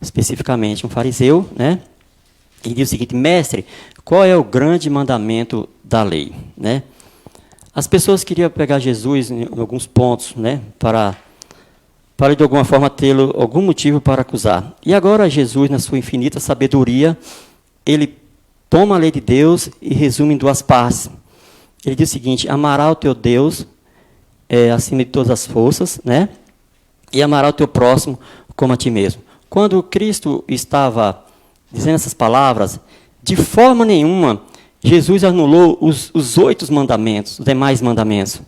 especificamente um fariseu, né? E diz o seguinte: mestre, qual é o grande mandamento da lei, né? As pessoas queriam pegar Jesus em alguns pontos, né? Para de alguma forma tê-lo algum motivo para acusar. E agora Jesus, na sua infinita sabedoria, ele toma a lei de Deus e resume em duas partes. Ele diz o seguinte: amará o teu Deus acima de todas as forças, né? E amará o teu próximo como a ti mesmo. Quando Cristo estava dizendo essas palavras, de forma nenhuma, Jesus anulou os 8 mandamentos, os demais mandamentos.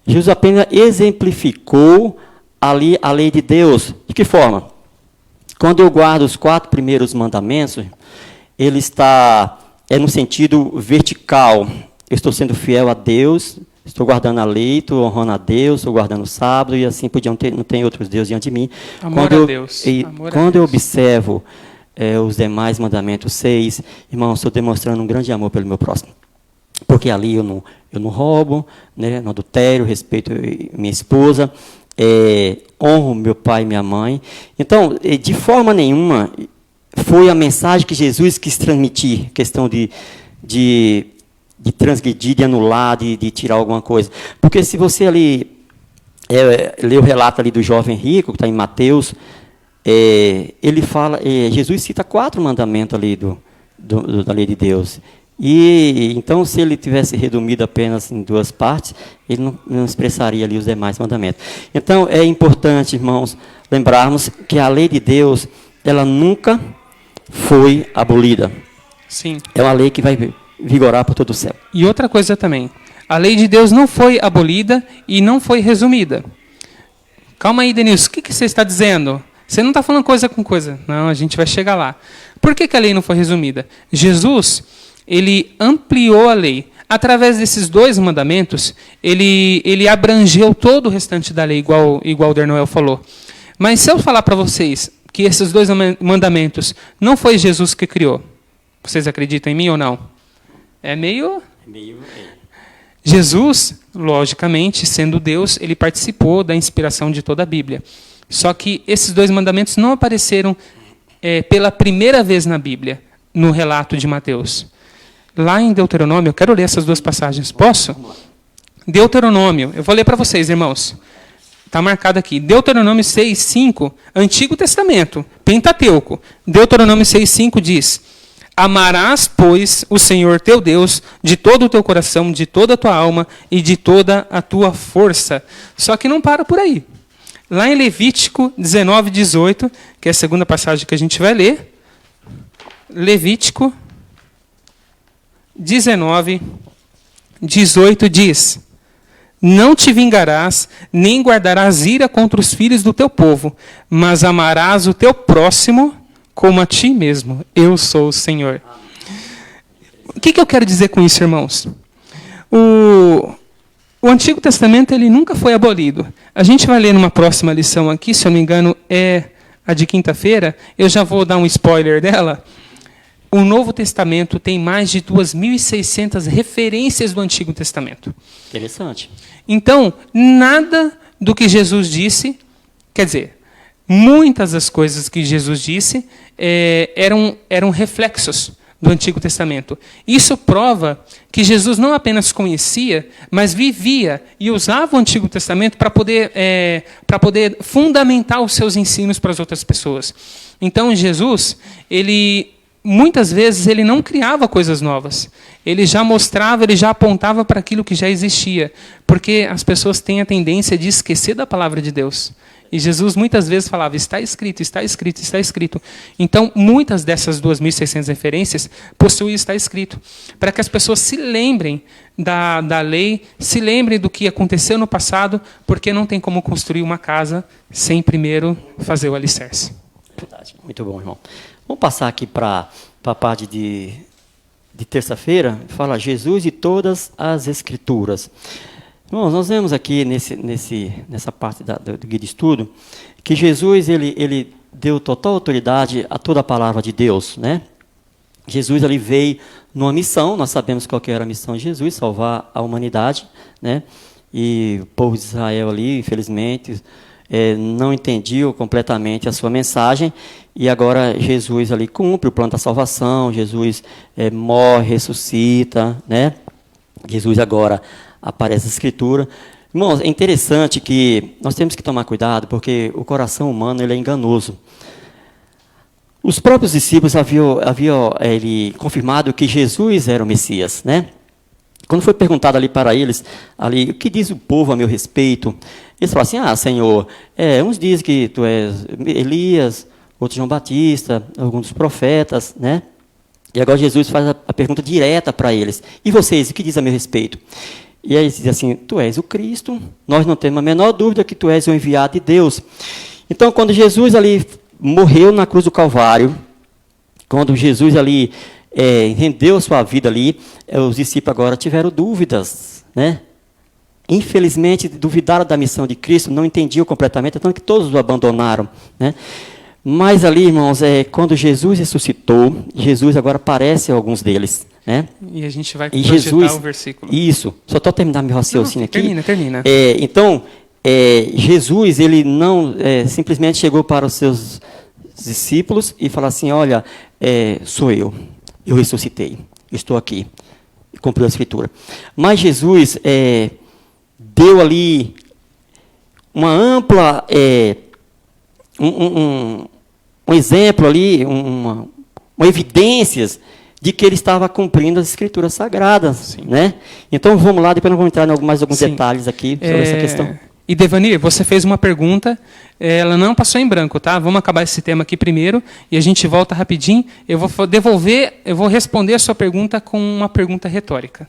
Jesus apenas exemplificou ali a lei de Deus. De que forma? Quando eu guardo os 4 primeiros mandamentos, ele está no sentido vertical. Eu estou sendo fiel a Deus, estou guardando a lei, estou honrando a Deus, estou guardando o sábado e assim por diante, não tem outros deuses diante de mim. Amor a Deus. Quando eu observo os demais mandamentos, 6, irmãos, estou demonstrando um grande amor pelo meu próximo. Porque ali eu não roubo, né, não adultério, respeito minha esposa, honro meu pai e minha mãe. Então, de forma nenhuma, foi a mensagem que Jesus quis transmitir, questão de transgredir, de anular, de tirar alguma coisa. Porque se você ali lê o relato ali do jovem rico, que está em Mateus, ele fala, Jesus cita 4 mandamentos ali da lei de Deus. E então, se ele tivesse resumido apenas em 2 partes, ele não expressaria ali os demais mandamentos. Então, é importante, irmãos, lembrarmos que a lei de Deus, ela nunca foi abolida. Sim. É uma lei que vai vigorar por todo o céu. E outra coisa também, a lei de Deus não foi abolida e não foi resumida. Calma aí, Denilson, o que você está dizendo? Você não está falando coisa com coisa. Não, a gente vai chegar lá. Por que a lei não foi resumida? Jesus, ele ampliou a lei. Através desses 2 mandamentos, ele abrangeu todo o restante da lei, igual o Dernoel falou. Mas se eu falar para vocês que esses 2 mandamentos não foi Jesus que criou, vocês acreditam em mim ou não? É meio... Jesus, logicamente, sendo Deus, ele participou da inspiração de toda a Bíblia. Só que esses 2 mandamentos não apareceram pela primeira vez na Bíblia, no relato de Mateus. Lá em Deuteronômio, eu quero ler essas 2 passagens. Posso? Deuteronômio, eu vou ler para vocês, irmãos. Está marcado aqui. Deuteronômio 6:5, Antigo Testamento, Pentateuco. Deuteronômio 6:5 diz: amarás, pois, o Senhor teu Deus de todo o teu coração, de toda a tua alma e de toda a tua força. Só que não para por aí. Lá em Levítico 19:18, que é a segunda passagem que a gente vai ler. Levítico 19:18 diz: não te vingarás, nem guardarás ira contra os filhos do teu povo, mas amarás o teu próximo como a ti mesmo. Eu sou o Senhor. O que eu quero dizer com isso, irmãos? O Antigo Testamento ele nunca foi abolido. A gente vai ler numa próxima lição aqui, se eu não me engano, é a de quinta-feira. Eu já vou dar um spoiler dela. O Novo Testamento tem mais de 2.600 referências do Antigo Testamento. Interessante. Então, nada do que Jesus disse, quer dizer, muitas das coisas que Jesus disse eram reflexos do Antigo Testamento. Isso prova que Jesus não apenas conhecia, mas vivia e usava o Antigo Testamento para poder fundamentar os seus ensinos para as outras pessoas. Então, Jesus, muitas vezes ele não criava coisas novas. Ele já mostrava, ele já apontava para aquilo que já existia. Porque as pessoas têm a tendência de esquecer da palavra de Deus. E Jesus muitas vezes falava, está escrito, está escrito, está escrito. Então, muitas dessas 2.600 referências possuem está escrito. Para que as pessoas se lembrem da lei, se lembrem do que aconteceu no passado, porque não tem como construir uma casa sem primeiro fazer o alicerce. Verdade. Muito bom, irmão. Vamos passar aqui para a parte de terça-feira. Fala Jesus e todas as Escrituras. Irmãos, nós vemos aqui nessa parte do guia de estudo que Jesus ele deu total autoridade a toda a palavra de Deus, né? Jesus ali veio numa missão. Nós sabemos qual que era a missão de Jesus, salvar a humanidade, né? E o povo de Israel ali, infelizmente, não entendiam completamente a sua mensagem, e agora Jesus ali cumpre o plano da salvação. Jesus morre, ressuscita, né? Jesus agora aparece na Escritura. Irmãos, é interessante que nós temos que tomar cuidado, porque o coração humano ele é enganoso. Os próprios discípulos haviam ele, confirmado que Jesus era o Messias, né? Quando foi perguntado ali para eles, ali, o que diz o povo a meu respeito? Eles falaram assim, Senhor, uns dizem que tu és Elias, outros João Batista, alguns dos profetas, né? E agora Jesus faz a pergunta direta para eles. E vocês, o que diz a meu respeito? E aí eles dizem assim, tu és o Cristo, nós não temos a menor dúvida que tu és o enviado de Deus. Então, quando Jesus ali morreu na cruz do Calvário, quando Jesus ali rendeu sua vida ali, os discípulos agora tiveram dúvidas, né? Infelizmente, duvidaram da missão de Cristo, não entendiam completamente, tanto que todos o abandonaram, né? Mas ali, irmãos, quando Jesus ressuscitou, Jesus agora aparece a alguns deles, né? E a gente vai projetar Jesus, o versículo. Isso, só estou terminando meu raciocínio aqui. Termina. Então, Jesus, ele não simplesmente chegou para os seus discípulos e falou assim, olha, sou eu ressuscitei, eu estou aqui, cumpriu a Escritura. Mas Jesus deu ali uma ampla, um exemplo ali, uma evidências de que ele estava cumprindo as Escrituras Sagradas, né? Então vamos lá, depois nós vamos entrar em mais alguns detalhes aqui sobre essa questão. E Devanir, você fez uma pergunta, ela não passou em branco, tá? Vamos acabar esse tema aqui primeiro e a gente volta rapidinho. Eu vou responder a sua pergunta com uma pergunta retórica.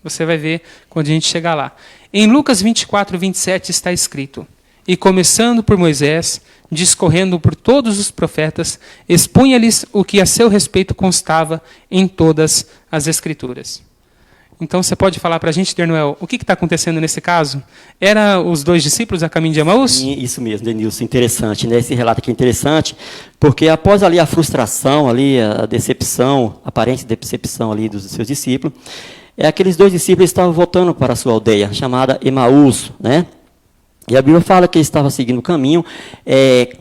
Você vai ver quando a gente chegar lá. Em Lucas 24, 27 está escrito, e começando por Moisés, discorrendo por todos os profetas, expunha-lhes o que a seu respeito constava em todas as Escrituras. Então, você pode falar para a gente, Dernoel, o que está acontecendo nesse caso? Era os dois discípulos a caminho de Emaús? Isso mesmo, Denilson, interessante, né? Esse relato aqui é interessante, porque após ali a frustração, ali a decepção, a aparente decepção ali dos seus discípulos, aqueles dois discípulos estavam voltando para a sua aldeia, chamada Emaús, né? E a Bíblia fala que ele estava seguindo o caminho,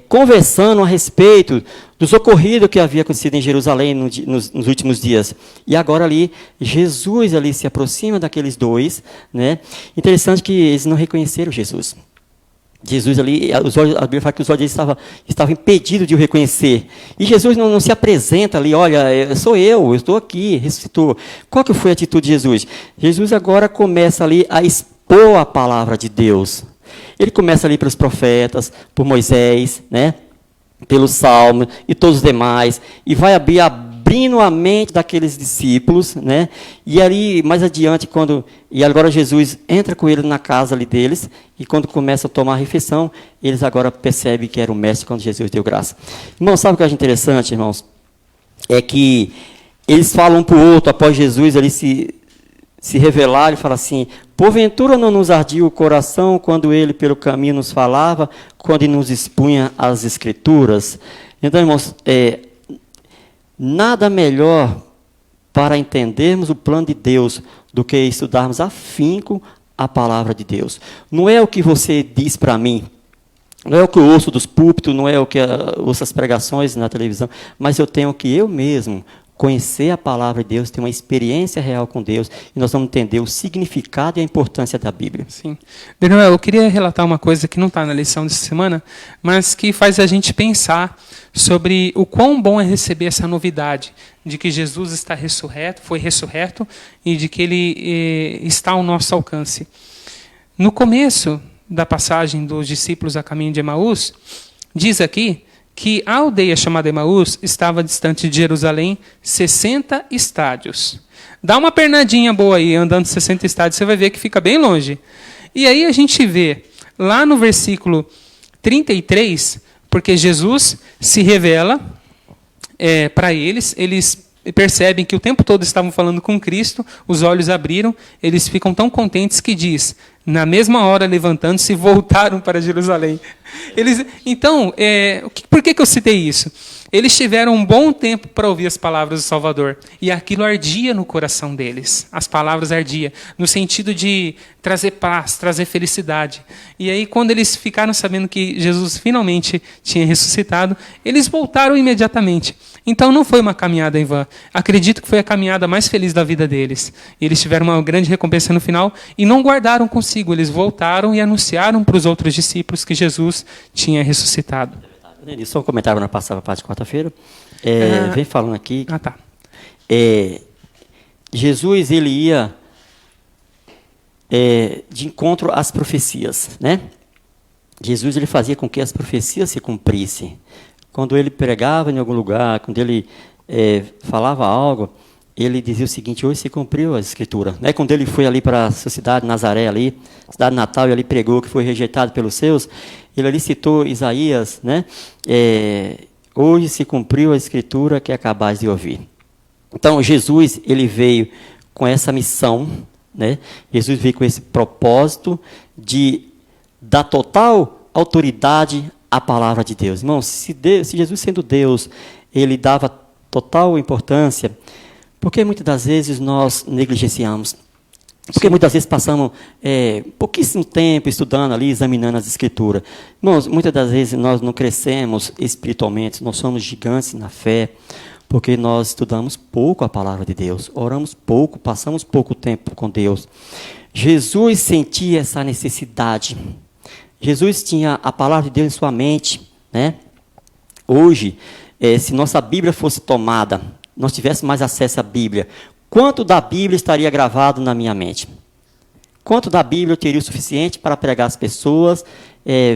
conversando a respeito dos ocorridos que havia acontecido em Jerusalém nos últimos dias. E agora ali, Jesus ali se aproxima daqueles dois, né? Interessante que eles não reconheceram Jesus. Jesus ali, a Bíblia fala que os olhos deles estavam impedidos de o reconhecer. E Jesus não se apresenta ali, olha, sou eu estou aqui, ressuscitou. Qual que foi a atitude de Jesus? Jesus agora começa ali a expor a palavra de Deus. Ele começa ali pelos profetas, por Moisés, né? Pelos Salmos e todos os demais, e vai abrindo a mente daqueles discípulos, né? E ali, mais adiante, e agora Jesus entra com eles na casa ali deles, e quando começa a tomar a refeição, eles agora percebem que era o mestre quando Jesus deu graça. Irmãos, sabe o que eu acho interessante, irmãos? É que eles falam um para o outro, após Jesus ali se revelar, ele fala assim, porventura não nos ardia o coração quando ele pelo caminho nos falava, quando ele nos expunha as Escrituras? Então, irmãos, nada melhor para entendermos o plano de Deus do que estudarmos afinco a palavra de Deus. Não é o que você diz para mim, não é o que eu ouço dos púlpitos, não é o que eu ouço as pregações na televisão, mas eu tenho que eu mesmo conhecer a palavra de Deus, ter uma experiência real com Deus, e nós vamos entender o significado e a importância da Bíblia. Sim. Daniel, eu queria relatar uma coisa que não está na lição dessa semana, mas que faz a gente pensar sobre o quão bom é receber essa novidade de que Jesus está ressurreto, foi ressurreto, e de que Ele está ao nosso alcance. No começo da passagem dos discípulos a caminho de Emaús, diz aqui que a aldeia chamada Emaús estava distante de Jerusalém 60 estádios. Dá uma pernadinha boa aí, andando 60 estádios, você vai ver que fica bem longe. E aí a gente vê, lá no versículo 33, porque Jesus se revela para eles percebem que o tempo todo estavam falando com Cristo, os olhos abriram, eles ficam tão contentes que diz, na mesma hora levantando-se, voltaram para Jerusalém. Então, por que eu citei isso? Eles tiveram um bom tempo para ouvir as palavras do Salvador, e aquilo ardia no coração deles. As palavras ardiam, no sentido de trazer paz, trazer felicidade. E aí, quando eles ficaram sabendo que Jesus finalmente tinha ressuscitado, eles voltaram imediatamente. Então, não foi uma caminhada em vão. Acredito que foi a caminhada mais feliz da vida deles. E eles tiveram uma grande recompensa no final, e não guardaram consigo. Eles voltaram e anunciaram para os outros discípulos que Jesus tinha ressuscitado. Só um comentário na passada parte de quarta-feira. Vem falando aqui. Ah, tá. Jesus, ele ia de encontro às profecias, né? Jesus, ele fazia com que as profecias se cumprissem. Quando ele pregava em algum lugar, quando ele falava algo, ele dizia o seguinte: hoje se cumpriu a Escritura. Né? Quando ele foi ali para a sua cidade, Nazaré, ali, cidade natal, e ali pregou que foi rejeitado pelos seus, ele ali citou Isaías, né? Hoje se cumpriu a Escritura que acabais de ouvir. Então, Jesus, ele veio com essa missão, né? Jesus veio com esse propósito de dar total autoridade à palavra de Deus. Irmãos, se Jesus, sendo Deus, ele dava total importância, porque muitas das vezes nós negligenciamos. Porque muitas vezes passamos pouquíssimo tempo estudando ali, examinando as Escrituras. Irmãos, muitas das vezes nós não crescemos espiritualmente, nós somos gigantes na fé, porque nós estudamos pouco a palavra de Deus, oramos pouco, passamos pouco tempo com Deus. Jesus sentia essa necessidade. Jesus tinha a palavra de Deus em sua mente, né? Hoje, se nossa Bíblia fosse tomada, nós tivéssemos mais acesso à Bíblia, quanto da Bíblia estaria gravado na minha mente? Quanto da Bíblia eu teria o suficiente para pregar às pessoas,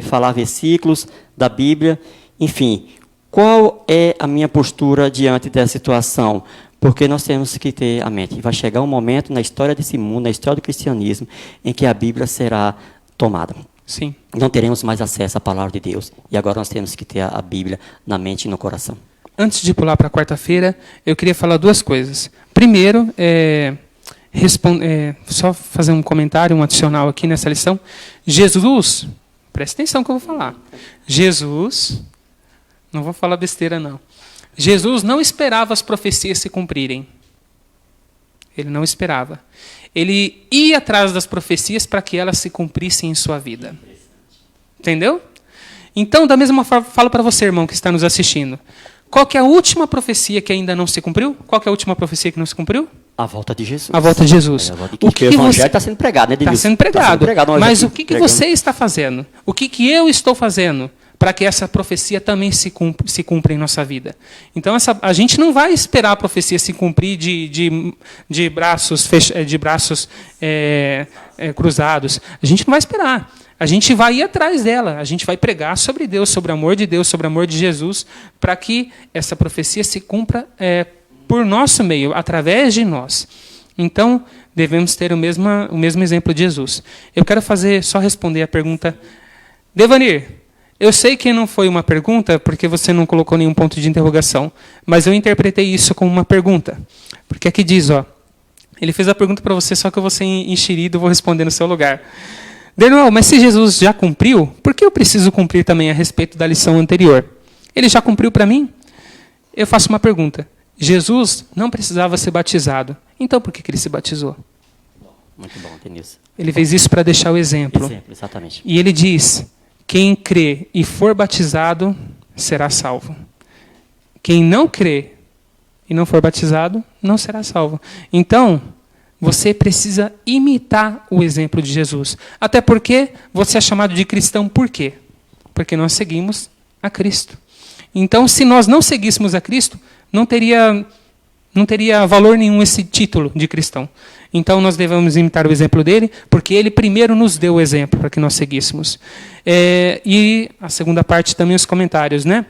falar versículos da Bíblia? Enfim, qual é a minha postura diante dessa situação? Porque nós temos que ter a mente. Vai chegar um momento na história desse mundo, na história do cristianismo, em que a Bíblia será tomada. Sim. Não teremos mais acesso à palavra de Deus. E agora nós temos que ter a Bíblia na mente e no coração. Antes de pular para quarta-feira, eu queria falar duas coisas. Primeiro, só fazer um comentário, um adicional aqui nessa lição. Jesus, presta atenção que eu vou falar. Jesus, não vou falar besteira não. Jesus não esperava as profecias se cumprirem. Ele não esperava. Ele ia atrás das profecias para que elas se cumprissem em sua vida. Entendeu? Então, da mesma forma, falo para você, irmão, que está nos assistindo. Qual que é a última profecia que ainda não se cumpriu? Qual que é a última profecia que não se cumpriu? A volta de Jesus. A volta de Jesus. O evangelho está sendo pregado, né, Denilson? Está sendo pregado. Mas o que você está fazendo? O que eu estou fazendo para que essa profecia também se cumpra em nossa vida? Então, a gente não vai esperar a profecia se cumprir de braços cruzados. A gente não vai esperar. A gente vai ir atrás dela. A gente vai pregar sobre Deus, sobre o amor de Deus, sobre o amor de Jesus, para que essa profecia se cumpra por nosso meio, através de nós. Então, devemos ter o mesmo exemplo de Jesus. Eu quero só responder a pergunta. Devanir, eu sei que não foi uma pergunta, porque você não colocou nenhum ponto de interrogação, mas eu interpretei isso como uma pergunta. Porque aqui diz, ele fez a pergunta para você, só que eu vou ser enxerido e vou responder no seu lugar. Daniel, mas se Jesus já cumpriu, por que eu preciso cumprir também a respeito da lição anterior? Ele já cumpriu para mim? Eu faço uma pergunta. Jesus não precisava ser batizado. Então por que ele se batizou? Muito bom, Denilson. Ele fez isso para deixar o exemplo. Exatamente. E ele diz, quem crê e for batizado será salvo. Quem não crê e não for batizado não será salvo. Então, você precisa imitar o exemplo de Jesus. Até porque você é chamado de cristão por quê? Porque nós seguimos a Cristo. Então, se nós não seguíssemos a Cristo, não teria valor nenhum esse título de cristão. Então, nós devemos imitar o exemplo dele, porque ele primeiro nos deu o exemplo para que nós seguíssemos. E a segunda parte também, os comentários, né?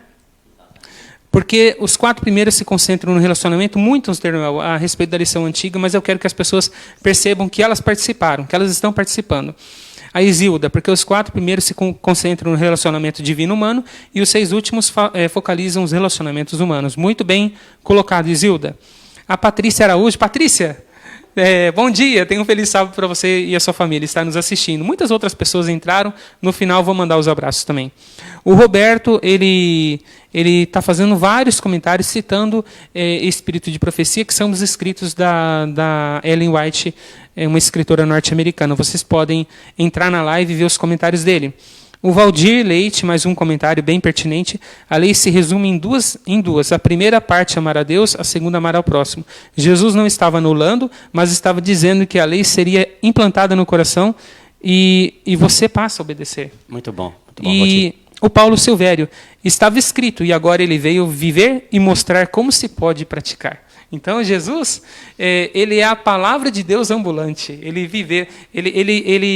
Porque os 4 primeiros se concentram no relacionamento, muitos terão a respeito da lição antiga, mas eu quero que as pessoas percebam que elas participaram, que elas estão participando. A Isilda, porque os 4 primeiros se concentram no relacionamento divino-humano e os 6 últimos focalizam os relacionamentos humanos. Muito bem colocado, Isilda. A Patrícia Araújo. Patrícia, bom dia, tenho um feliz sábado para você e a sua família, está nos assistindo. Muitas outras pessoas entraram, no final vou mandar os abraços também. O Roberto, ele está fazendo vários comentários citando Espírito de Profecia, que são os escritos da Ellen White, uma escritora norte-americana. Vocês podem entrar na live e ver os comentários dele. O Valdir Leite, mais um comentário bem pertinente. A lei se resume em duas. A primeira parte, amar a Deus, a segunda, amar ao próximo. Jesus não estava anulando, mas estava dizendo que a lei seria implantada no coração e você passa a obedecer. Muito bom. E o Paulo Silvério. Estava escrito, e agora ele veio viver e mostrar como se pode praticar. Então, Jesus, ele é a palavra de Deus ambulante.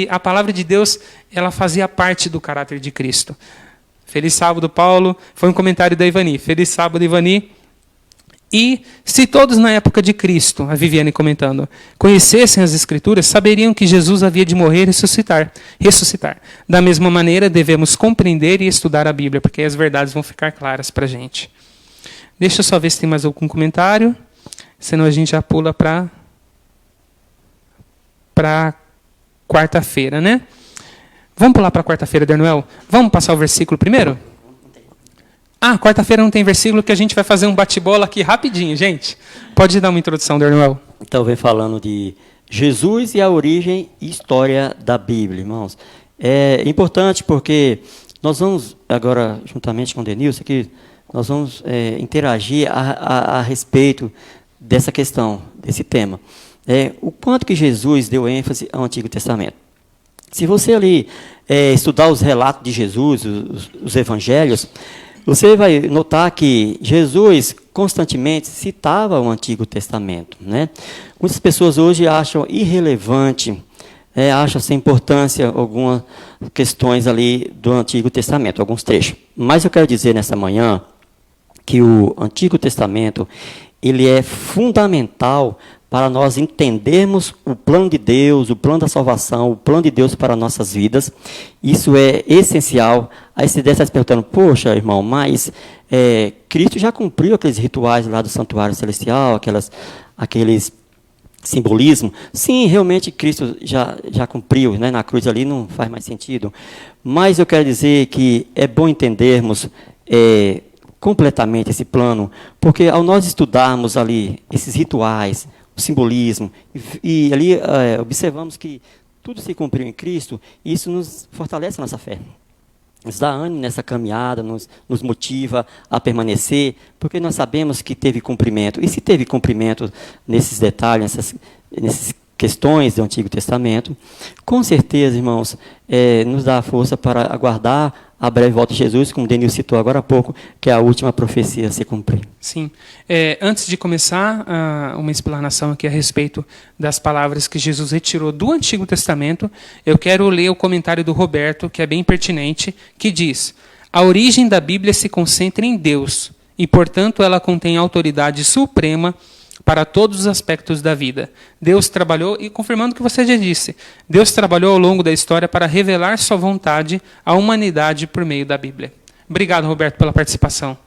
A palavra de Deus, ela fazia parte do caráter de Cristo. Feliz sábado, Paulo. Foi um comentário da Ivani. Feliz sábado, Ivani. E se todos na época de Cristo, a Viviane comentando, conhecessem as Escrituras, saberiam que Jesus havia de morrer e ressuscitar. Da mesma maneira, devemos compreender e estudar a Bíblia, porque as verdades vão ficar claras para a gente. Deixa eu só ver se tem mais algum comentário, senão a gente já pula para quarta-feira, né? Vamos pular para quarta-feira, Dernuel? Vamos passar o versículo primeiro? Quarta-feira não tem versículo, que a gente vai fazer um bate-bola aqui rapidinho, gente. Pode dar uma introdução, Dernuel. Então, vem falando de Jesus e a origem e história da Bíblia, irmãos. É importante porque nós vamos, agora, juntamente com o Denilson, aqui, nós vamos interagir a respeito dessa questão, desse tema. O quanto que Jesus deu ênfase ao Antigo Testamento. Se você ali estudar os relatos de Jesus, os evangelhos, você vai notar que Jesus constantemente citava o Antigo Testamento, né? Muitas pessoas hoje acham irrelevante, acham sem importância algumas questões ali do Antigo Testamento, alguns trechos. Mas eu quero dizer nessa manhã que o Antigo Testamento ele é fundamental para nós entendermos o plano de Deus, o plano da salvação, o plano de Deus para nossas vidas. Isso é essencial. Aí você deve estar se perguntando, poxa, irmão, mas Cristo já cumpriu aqueles rituais lá do santuário celestial, aqueles simbolismos? Sim, realmente Cristo já cumpriu, né? Na cruz ali não faz mais sentido. Mas eu quero dizer que é bom entendermos completamente esse plano, porque ao nós estudarmos ali esses rituais, o simbolismo, e ali observamos que tudo se cumpriu em Cristo, e isso nos fortalece a nossa fé. Nos dá ânimo nessa caminhada, nos motiva a permanecer, porque nós sabemos que teve cumprimento. E se teve cumprimento nesses detalhes, nessas questões do Antigo Testamento, com certeza, irmãos, nos dá força para aguardar a breve volta de Jesus, como o Denil citou agora há pouco, que é a última profecia a se cumprir. Sim. Antes de começar uma explanação aqui a respeito das palavras que Jesus retirou do Antigo Testamento, eu quero ler o comentário do Roberto, que é bem pertinente, que diz: a origem da Bíblia se concentra em Deus, e, portanto, ela contém autoridade suprema para todos os aspectos da vida. Deus trabalhou, e confirmando o que você já disse, Deus trabalhou ao longo da história para revelar sua vontade à humanidade por meio da Bíblia. Obrigado, Roberto, pela participação.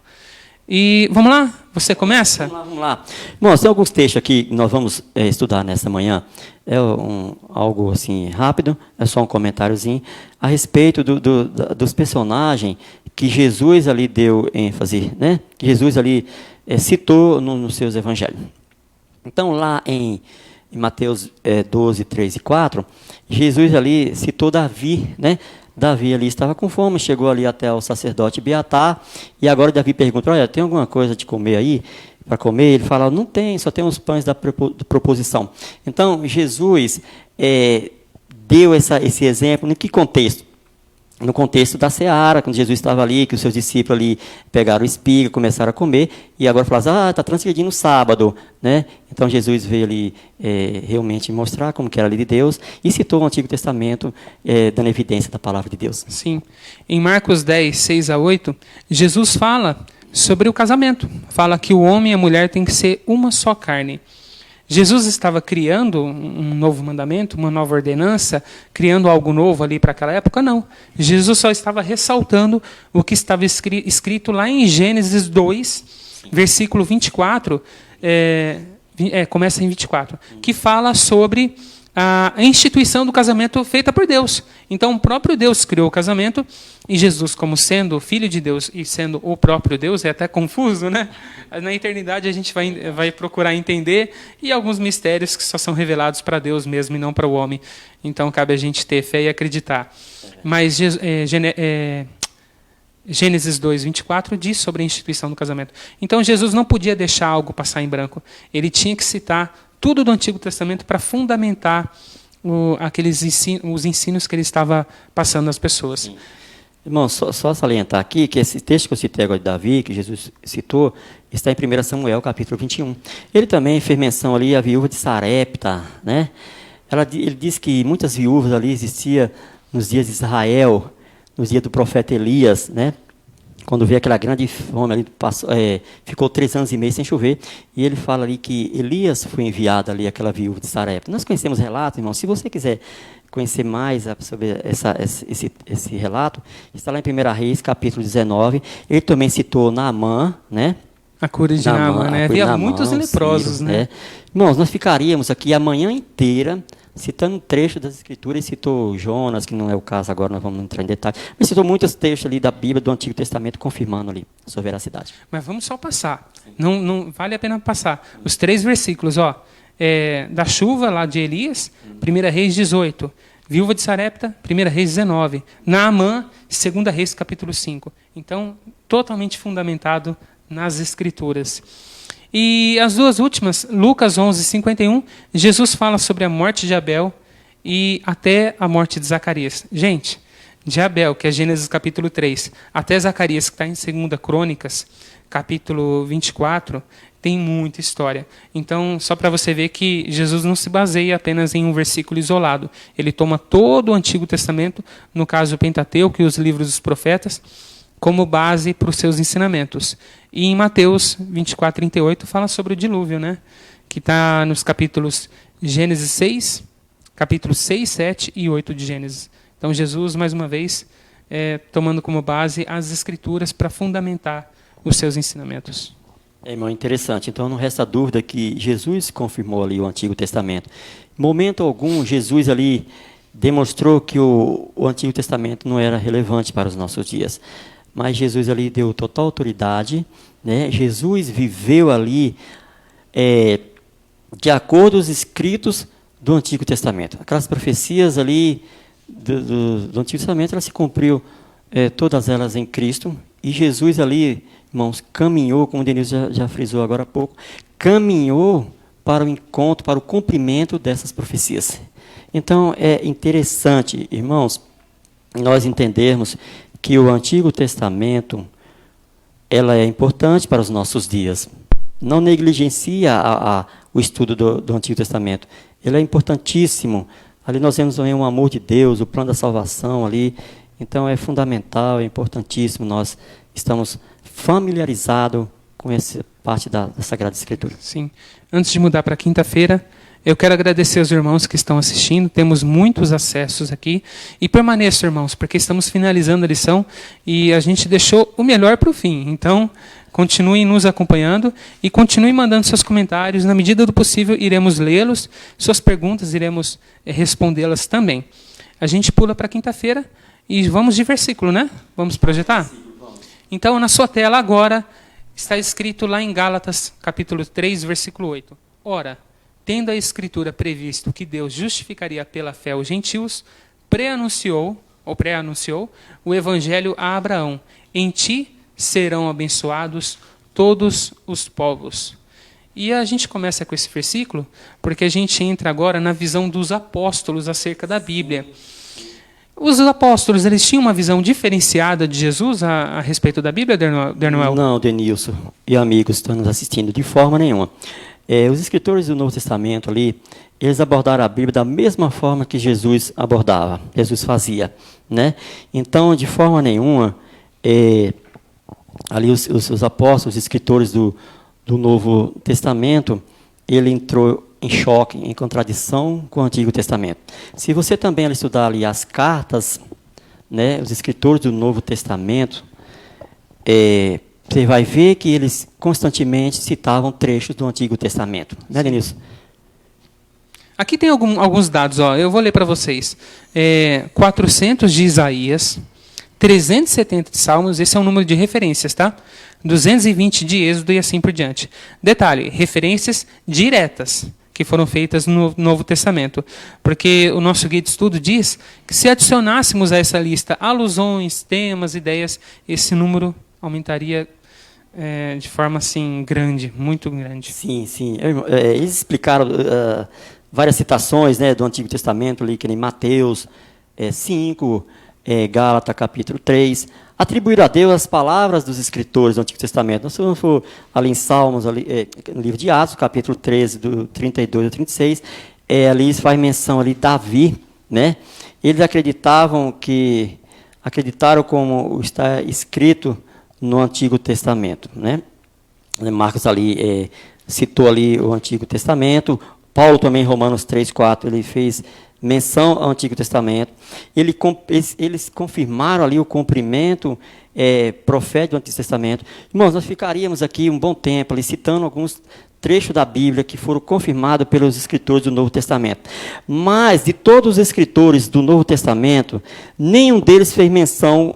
E vamos lá? Você começa? Vamos lá. Bom, tem alguns textos aqui que nós vamos estudar nessa manhã. Algo assim rápido, é só um comentáriozinho a respeito dos personagens que Jesus ali deu ênfase, né? Que Jesus ali citou nos seus evangelhos. Então, lá em Mateus 12, 3 e 4, Jesus ali citou Davi, né? Davi ali estava com fome, chegou ali até o sacerdote Abiatar, e agora Davi pergunta, olha, tem alguma coisa de comer aí, para comer? Ele fala, não tem, só tem os pães da proposição. Então, Jesus deu esse exemplo, em que contexto? No contexto da seara, quando Jesus estava ali, que os seus discípulos ali pegaram espiga, começaram a comer, e agora falaram, está transgredindo o sábado, né? Então Jesus veio ali realmente mostrar como que era a lei de Deus, e citou o Antigo Testamento, dando evidência da palavra de Deus. Sim. Em Marcos 10, 6 a 8, Jesus fala sobre o casamento. Fala que o homem e a mulher têm que ser uma só carne. Jesus estava criando um novo mandamento, uma nova ordenança, criando algo novo ali para aquela época? Não. Jesus só estava ressaltando o que estava escrito lá em Gênesis 2, versículo 24, começa em 24, que fala sobre a instituição do casamento feita por Deus. Então, o próprio Deus criou o casamento, e Jesus, como sendo o Filho de Deus e sendo o próprio Deus, é até confuso, né? Na eternidade a gente vai procurar entender, e alguns mistérios que só são revelados para Deus mesmo e não para o homem. Então, cabe a gente ter fé e acreditar. Mas Gênesis 2, 24 diz sobre a instituição do casamento. Então, Jesus não podia deixar algo passar em branco. Ele tinha que citar tudo do Antigo Testamento para fundamentar os ensinos que ele estava passando às pessoas. Sim. Irmão, só salientar aqui que esse texto que eu citei agora de Davi, que Jesus citou, está em 1 Samuel, capítulo 21. Ele também fez menção ali à viúva de Sarepta, né? Ele diz que muitas viúvas ali existiam nos dias de Israel, nos dias do profeta Elias, né? Quando veio aquela grande fome ali, ficou 3 anos e meio sem chover, e ele fala ali que Elias foi enviado ali, aquela viúva de Sarepta. Nós conhecemos relatos, irmão, se você quiser conhecer mais sobre esse relato, está lá em 1 Reis, capítulo 19, ele também citou Naamã, né? A cura de Naamã, né? Havia muitos leprosos, Ciro, né? Irmãos, nós ficaríamos aqui a manhã inteira citando um trecho das Escrituras, e citou Jonas, que não é o caso agora, nós vamos entrar em detalhes, mas citou muitos textos ali da Bíblia, do Antigo Testamento, confirmando ali a sua veracidade. Mas vamos só passar. Não vale a pena passar. Os 3 versículos, ó. Da chuva lá de Elias, 1 Reis 18. Viúva de Sarepta, 1 Reis 19. Naamã, 2 Reis capítulo 5. Então, totalmente fundamentado nas Escrituras. E as 2 últimas, Lucas 11, 51, Jesus fala sobre a morte de Abel e até a morte de Zacarias. Gente, de Abel, que é Gênesis capítulo 3, até Zacarias, que está em 2 Crônicas, capítulo 24, tem muita história. Então, só para você ver que Jesus não se baseia apenas em um versículo isolado. Ele toma todo o Antigo Testamento, no caso o Pentateuco e os livros dos profetas, como base para os seus ensinamentos. E em Mateus 24, 38, fala sobre o dilúvio, né? Que está nos capítulos Gênesis 6, capítulos 6, 7 e 8 de Gênesis. Então, Jesus, mais uma vez, tomando como base as Escrituras para fundamentar os seus ensinamentos. Irmão, interessante. Então, não resta dúvida que Jesus confirmou ali o Antigo Testamento. Em momento algum, Jesus ali demonstrou que o Antigo Testamento não era relevante para os nossos dias. Mas Jesus ali deu total autoridade, né? Jesus viveu ali de acordo com os escritos do Antigo Testamento. Aquelas profecias ali do Antigo Testamento, elas se cumpriu, todas elas em Cristo. E Jesus ali, irmãos, caminhou, como o Denilson já frisou agora há pouco, caminhou para o encontro, para o cumprimento dessas profecias. Então, é interessante, irmãos, nós entendermos que o Antigo Testamento ela é importante para os nossos dias. Não negligencia o estudo do Antigo Testamento. Ele é importantíssimo. Ali nós vemos também o amor de Deus, o plano da salvação ali. Então é fundamental, é importantíssimo. Nós estamos familiarizados com essa parte da Sagrada Escritura. Sim. Antes de mudar para quinta-feira, eu quero agradecer aos irmãos que estão assistindo. Temos muitos acessos aqui. E permaneçam, irmãos, porque estamos finalizando a lição e a gente deixou o melhor para o fim. Então, continuem nos acompanhando e continuem mandando seus comentários. Na medida do possível, iremos lê-los. Suas perguntas, iremos respondê-las também. A gente pula para quinta-feira e vamos de versículo, né? Vamos projetar? Então, na sua tela agora, está escrito lá em Gálatas, capítulo 3, versículo 8. Ora, tendo a Escritura previsto que Deus justificaria pela fé os gentios, pré-anunciou o Evangelho a Abraão. Em ti serão abençoados todos os povos. E a gente começa com esse versículo, porque a gente entra agora na visão dos apóstolos acerca da Bíblia. Os apóstolos, eles tinham uma visão diferenciada de Jesus a respeito da Bíblia, Dernoel? Não, Denilson e amigos que estão nos assistindo, de forma nenhuma. Os escritores do Novo Testamento ali, eles abordaram a Bíblia da mesma forma que Jesus abordava, Jesus fazia, né? Então, de forma nenhuma, ali os apóstolos, os escritores do Novo Testamento, ele entrou em choque, em contradição com o Antigo Testamento. Se você também estudar ali as cartas, né, os escritores do Novo Testamento, você vai ver que eles constantemente citavam trechos do Antigo Testamento. Né, Denilson? Aqui tem alguns dados, ó. Eu vou ler para vocês. 400 de Isaías, 370 de Salmos, esse é o número de referências, tá? 220 de Êxodo e assim por diante. Detalhe, referências diretas que foram feitas no Novo Testamento. Porque o nosso guia de estudo diz que se adicionássemos a essa lista alusões, temas, ideias, esse número aumentaria de forma assim grande, muito grande. Sim, sim. Eles explicaram várias citações, né, do Antigo Testamento, ali, que nem Mateus 5, Gálatas capítulo 3, atribuir a Deus as palavras dos escritores do Antigo Testamento. Nós vamos ali em Salmos, no livro de Atos, capítulo 13, do 32 ao 36, ali faz menção ali Davi, né? Eles acreditaram como está escrito no Antigo Testamento, né? Marcos ali citou ali o Antigo Testamento. Paulo também, em Romanos 3, 4, ele fez menção ao Antigo Testamento. Eles confirmaram ali o cumprimento profético do Antigo Testamento. Irmãos, nós ficaríamos aqui um bom tempo ali, citando alguns trechos da Bíblia que foram confirmados pelos escritores do Novo Testamento. Mas, de todos os escritores do Novo Testamento, nenhum deles fez menção,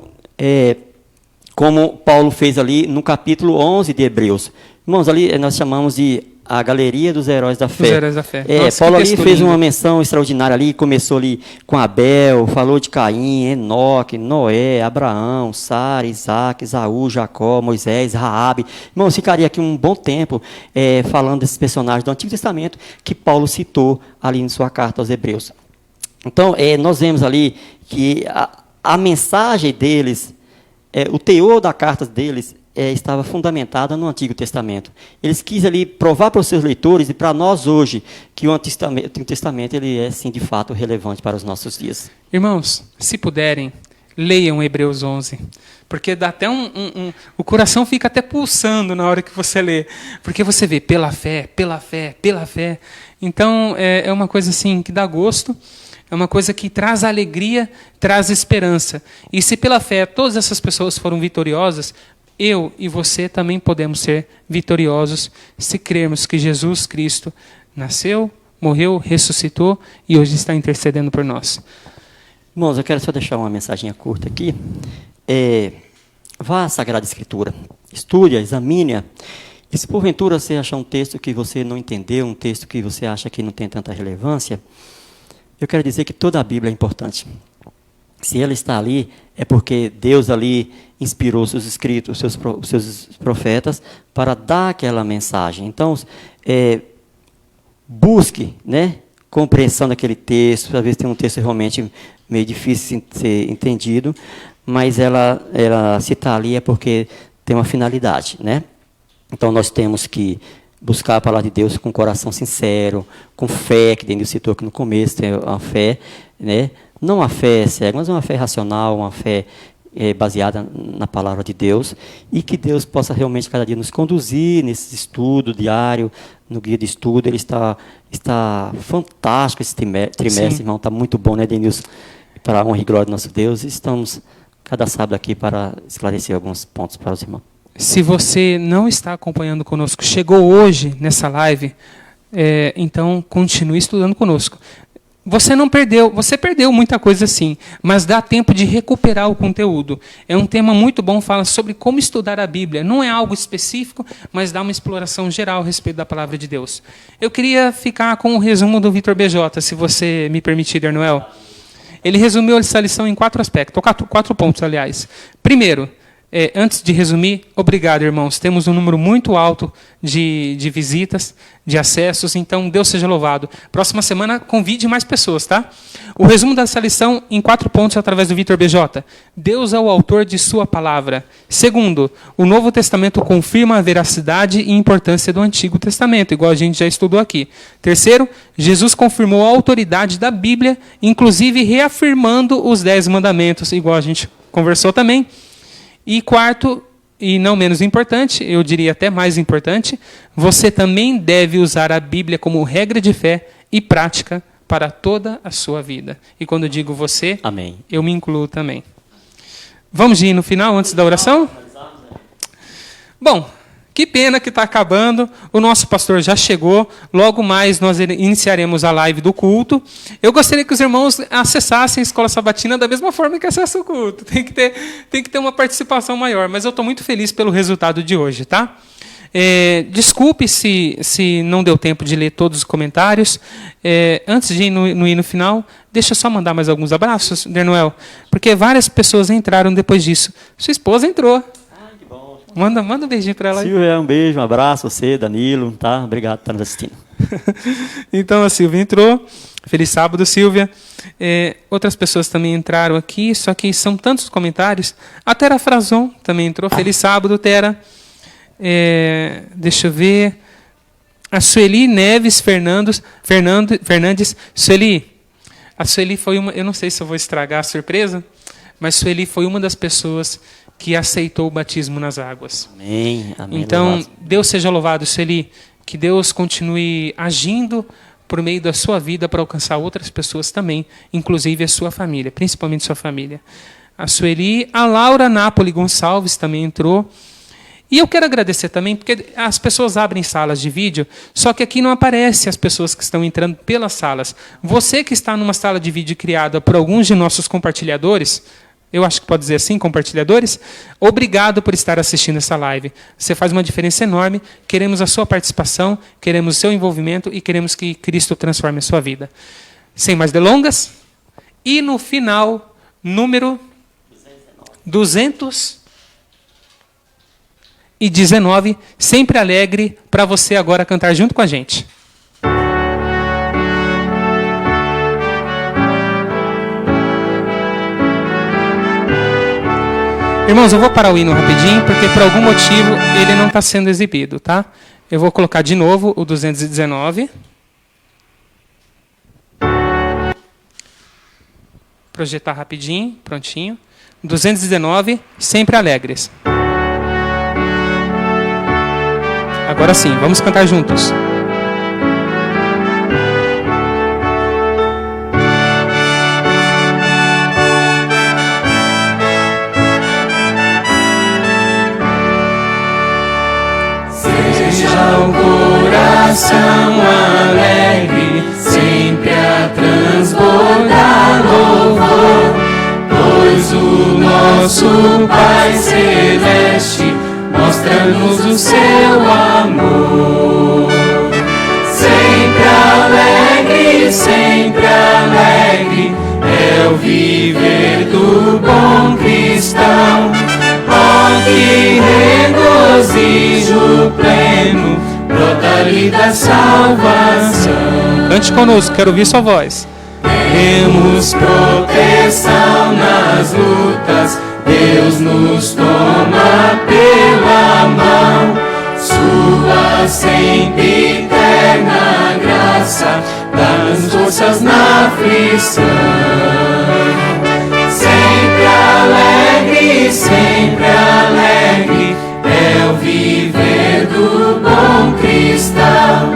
como Paulo fez ali no capítulo 11 de Hebreus. Irmãos, ali nós chamamos de a galeria dos heróis da fé. Os heróis da fé. Nossa, Paulo ali fez uma menção extraordinária ali, começou ali com Abel, falou de Caim, Enoque, Noé, Abraão, Sara, Isaac, Esaú, Jacó, Moisés, Raabe. Irmãos, ficaria aqui um bom tempo falando desses personagens do Antigo Testamento que Paulo citou ali em sua carta aos Hebreus. Então, nós vemos ali que a mensagem deles, o teor da carta deles, estava fundamentada no Antigo Testamento. Eles quis ali provar para os seus leitores e para nós hoje que o Antigo Testamento ele é, sim, de fato, relevante para os nossos dias. Irmãos, se puderem, leiam Hebreus 11, porque dá até o coração fica até pulsando na hora que você lê, porque você vê pela fé, pela fé, pela fé. Então, é uma coisa assim que dá gosto, é uma coisa que traz alegria, traz esperança. E se pela fé todas essas pessoas foram vitoriosas, eu e você também podemos ser vitoriosos se crermos que Jesus Cristo nasceu, morreu, ressuscitou e hoje está intercedendo por nós. Irmãos, eu quero só deixar uma mensagem curta aqui. Vá à Sagrada Escritura, estude-a, examine-a. E se porventura você achar um texto que você não entendeu, um texto que você acha que não tem tanta relevância, eu quero dizer que toda a Bíblia é importante. Se ela está ali, é porque Deus ali inspirou seus escritos, os seus profetas, para dar aquela mensagem. Então, busque, né, compreensão daquele texto. Às vezes tem um texto realmente meio difícil de ser entendido, mas se está ali é porque tem uma finalidade, né? Então, nós temos que buscar a palavra de Deus com coração sincero, com fé, que Deus citou aqui no começo, tem a fé, né? Não uma fé cega, mas uma fé racional, uma fé baseada na palavra de Deus, e que Deus possa realmente cada dia nos conduzir nesse estudo diário, no guia de estudo. Ele está fantástico esse trimestre, irmão, está muito bom, né, Denilson? Para a honra e glória do nosso Deus, estamos cada sábado aqui para esclarecer alguns pontos para os irmãos. Se você não está acompanhando conosco, chegou hoje nessa live, então continue estudando conosco. Você não perdeu, você perdeu muita coisa sim, mas dá tempo de recuperar o conteúdo. É um tema muito bom, fala sobre como estudar a Bíblia. Não é algo específico, mas dá uma exploração geral a respeito da palavra de Deus. Eu queria ficar com o resumo do Vitor BJ, se você me permitir, Arnoel. Ele resumiu essa lição em 4 aspectos, ou 4 pontos, aliás. Primeiro, antes de resumir, obrigado, irmãos. Temos um número muito alto de visitas, de acessos, então Deus seja louvado. Próxima semana, convide mais pessoas, tá? O resumo dessa lição em 4 pontos através do Vitor BJ. Deus é o autor de sua palavra. Segundo, o Novo Testamento confirma a veracidade e importância do Antigo Testamento, igual a gente já estudou aqui. Terceiro, Jesus confirmou a autoridade da Bíblia, inclusive reafirmando os 10 mandamentos, igual a gente conversou também. E quarto, e não menos importante, eu diria até mais importante, você também deve usar a Bíblia como regra de fé e prática para toda a sua vida. E quando eu digo você, amém, eu me incluo também. Vamos ir no final, antes da oração? Bom, que pena que está acabando, o nosso pastor já chegou, logo mais nós iniciaremos a live do culto. Eu gostaria que os irmãos acessassem a Escola Sabatina da mesma forma que acessa o culto. Tem que ter uma participação maior, mas eu estou muito feliz pelo resultado de hoje, tá? Desculpe se não deu tempo de ler todos os comentários. Antes de ir no final, deixa eu só mandar mais alguns abraços, Dernoel, porque várias pessoas entraram depois disso. Sua esposa entrou. Que bom. Manda um beijinho para ela aí. Silvia, um beijo, um abraço, você, Danilo, tá? Obrigado por estar nos assistindo. Então a Silvia entrou. Feliz sábado, Silvia. Outras pessoas também entraram aqui, só que são tantos comentários. A Tera Frazon também entrou. Feliz sábado, Tera. Deixa eu ver. A Sueli Neves Fernandes. Sueli, a Sueli foi uma... Eu não sei se eu vou estragar a surpresa, mas Sueli foi uma das pessoas que aceitou o batismo nas águas. Amém. Amém. Então, Louvado. Deus seja louvado, Sueli. Que Deus continue agindo por meio da sua vida para alcançar outras pessoas também, inclusive a sua família, principalmente sua família. A Sueli, a Laura Napoli Gonçalves também entrou. E eu quero agradecer também, porque as pessoas abrem salas de vídeo, só que aqui não aparece as pessoas que estão entrando pelas salas. Você que está numa sala de vídeo criada por alguns de nossos compartilhadores, eu acho que pode dizer assim, compartilhadores, obrigado por estar assistindo essa live. Você faz uma diferença enorme, queremos a sua participação, queremos o seu envolvimento e queremos que Cristo transforme a sua vida. Sem mais delongas, e no final, número 219, sempre alegre, para você agora cantar junto com a gente. Irmãos, eu vou parar o hino rapidinho, porque por algum motivo ele não está sendo exibido, tá? Eu vou colocar de novo o 219. Projetar rapidinho, prontinho. 219, sempre alegres. Agora sim, vamos cantar juntos. Seja o coração alegre, sempre a transbordar louvor, pois o nosso Pai Celeste mostra-nos o seu amor. Sempre alegre, é o viver do bom cristão. Oh, que regozijo pleno, brota-lhe da salvação. Cante conosco, quero ouvir sua voz. Temos proteção nas lutas, Deus nos toma pela mão, sua sempre eterna graça dá-nos forças na aflição. Sempre alegre, é o viver do bom cristão.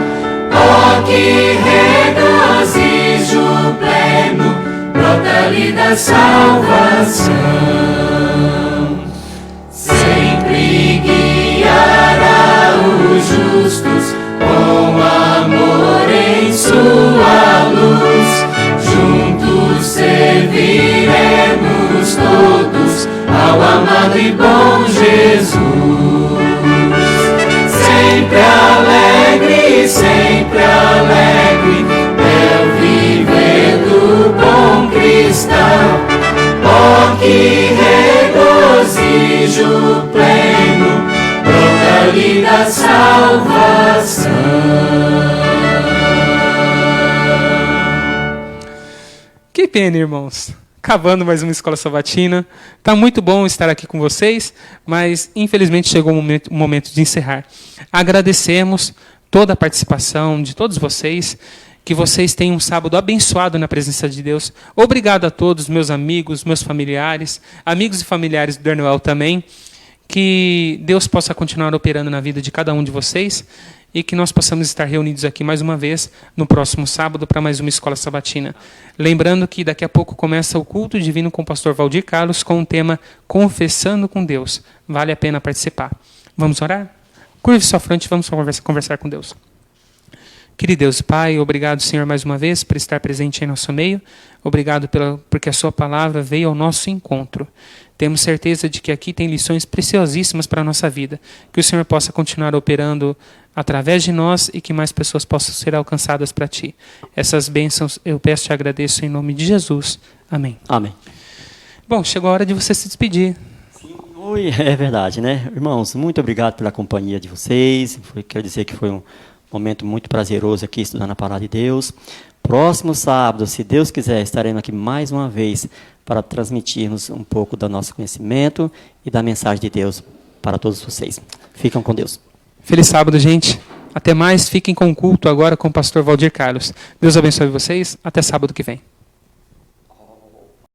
Oh, que regozijo pleno, brota-lhe da salvação. Sempre guiará os justos com amor em sua luz. Juntos serviremos todos ao amado e bom Jesus. Sempre alegre, é o viver do bom cristão. Oh, que regozijo pleno, brota-lhe da salvação. Que pena, irmãos. Acabando mais uma Escola Sabatina. Está muito bom estar aqui com vocês, mas infelizmente chegou o momento de encerrar. Agradecemos toda a participação de todos vocês, que vocês tenham um sábado abençoado na presença de Deus. Obrigado a todos, meus amigos, meus familiares, amigos e familiares do Dernoel também. Que Deus possa continuar operando na vida de cada um de vocês e que nós possamos estar reunidos aqui mais uma vez no próximo sábado para mais uma Escola Sabatina. Lembrando que daqui a pouco começa o culto divino com o pastor Valdir Carlos com o tema Confessando com Deus. Vale a pena participar. Vamos orar? Curve sua fronte e vamos conversar com Deus. Querido Deus Pai, obrigado, Senhor, mais uma vez por estar presente em nosso meio. Obrigado porque a sua palavra veio ao nosso encontro. Temos certeza de que aqui tem lições preciosíssimas para a nossa vida. Que o Senhor possa continuar operando através de nós e que mais pessoas possam ser alcançadas para Ti. Essas bênçãos eu peço e te agradeço em nome de Jesus. Amém. Amém. Bom, chegou a hora de você se despedir. Sim, hoje É verdade, né? Irmãos, muito obrigado pela companhia de vocês. Quero dizer que foi um momento muito prazeroso aqui estudando a palavra de Deus. Próximo sábado, se Deus quiser, estaremos aqui mais uma vez para transmitirmos um pouco do nosso conhecimento e da mensagem de Deus para todos vocês. Fiquem com Deus. Feliz sábado, gente. Até mais. Fiquem com o culto agora com o pastor Valdir Carlos. Deus abençoe vocês. Até sábado que vem.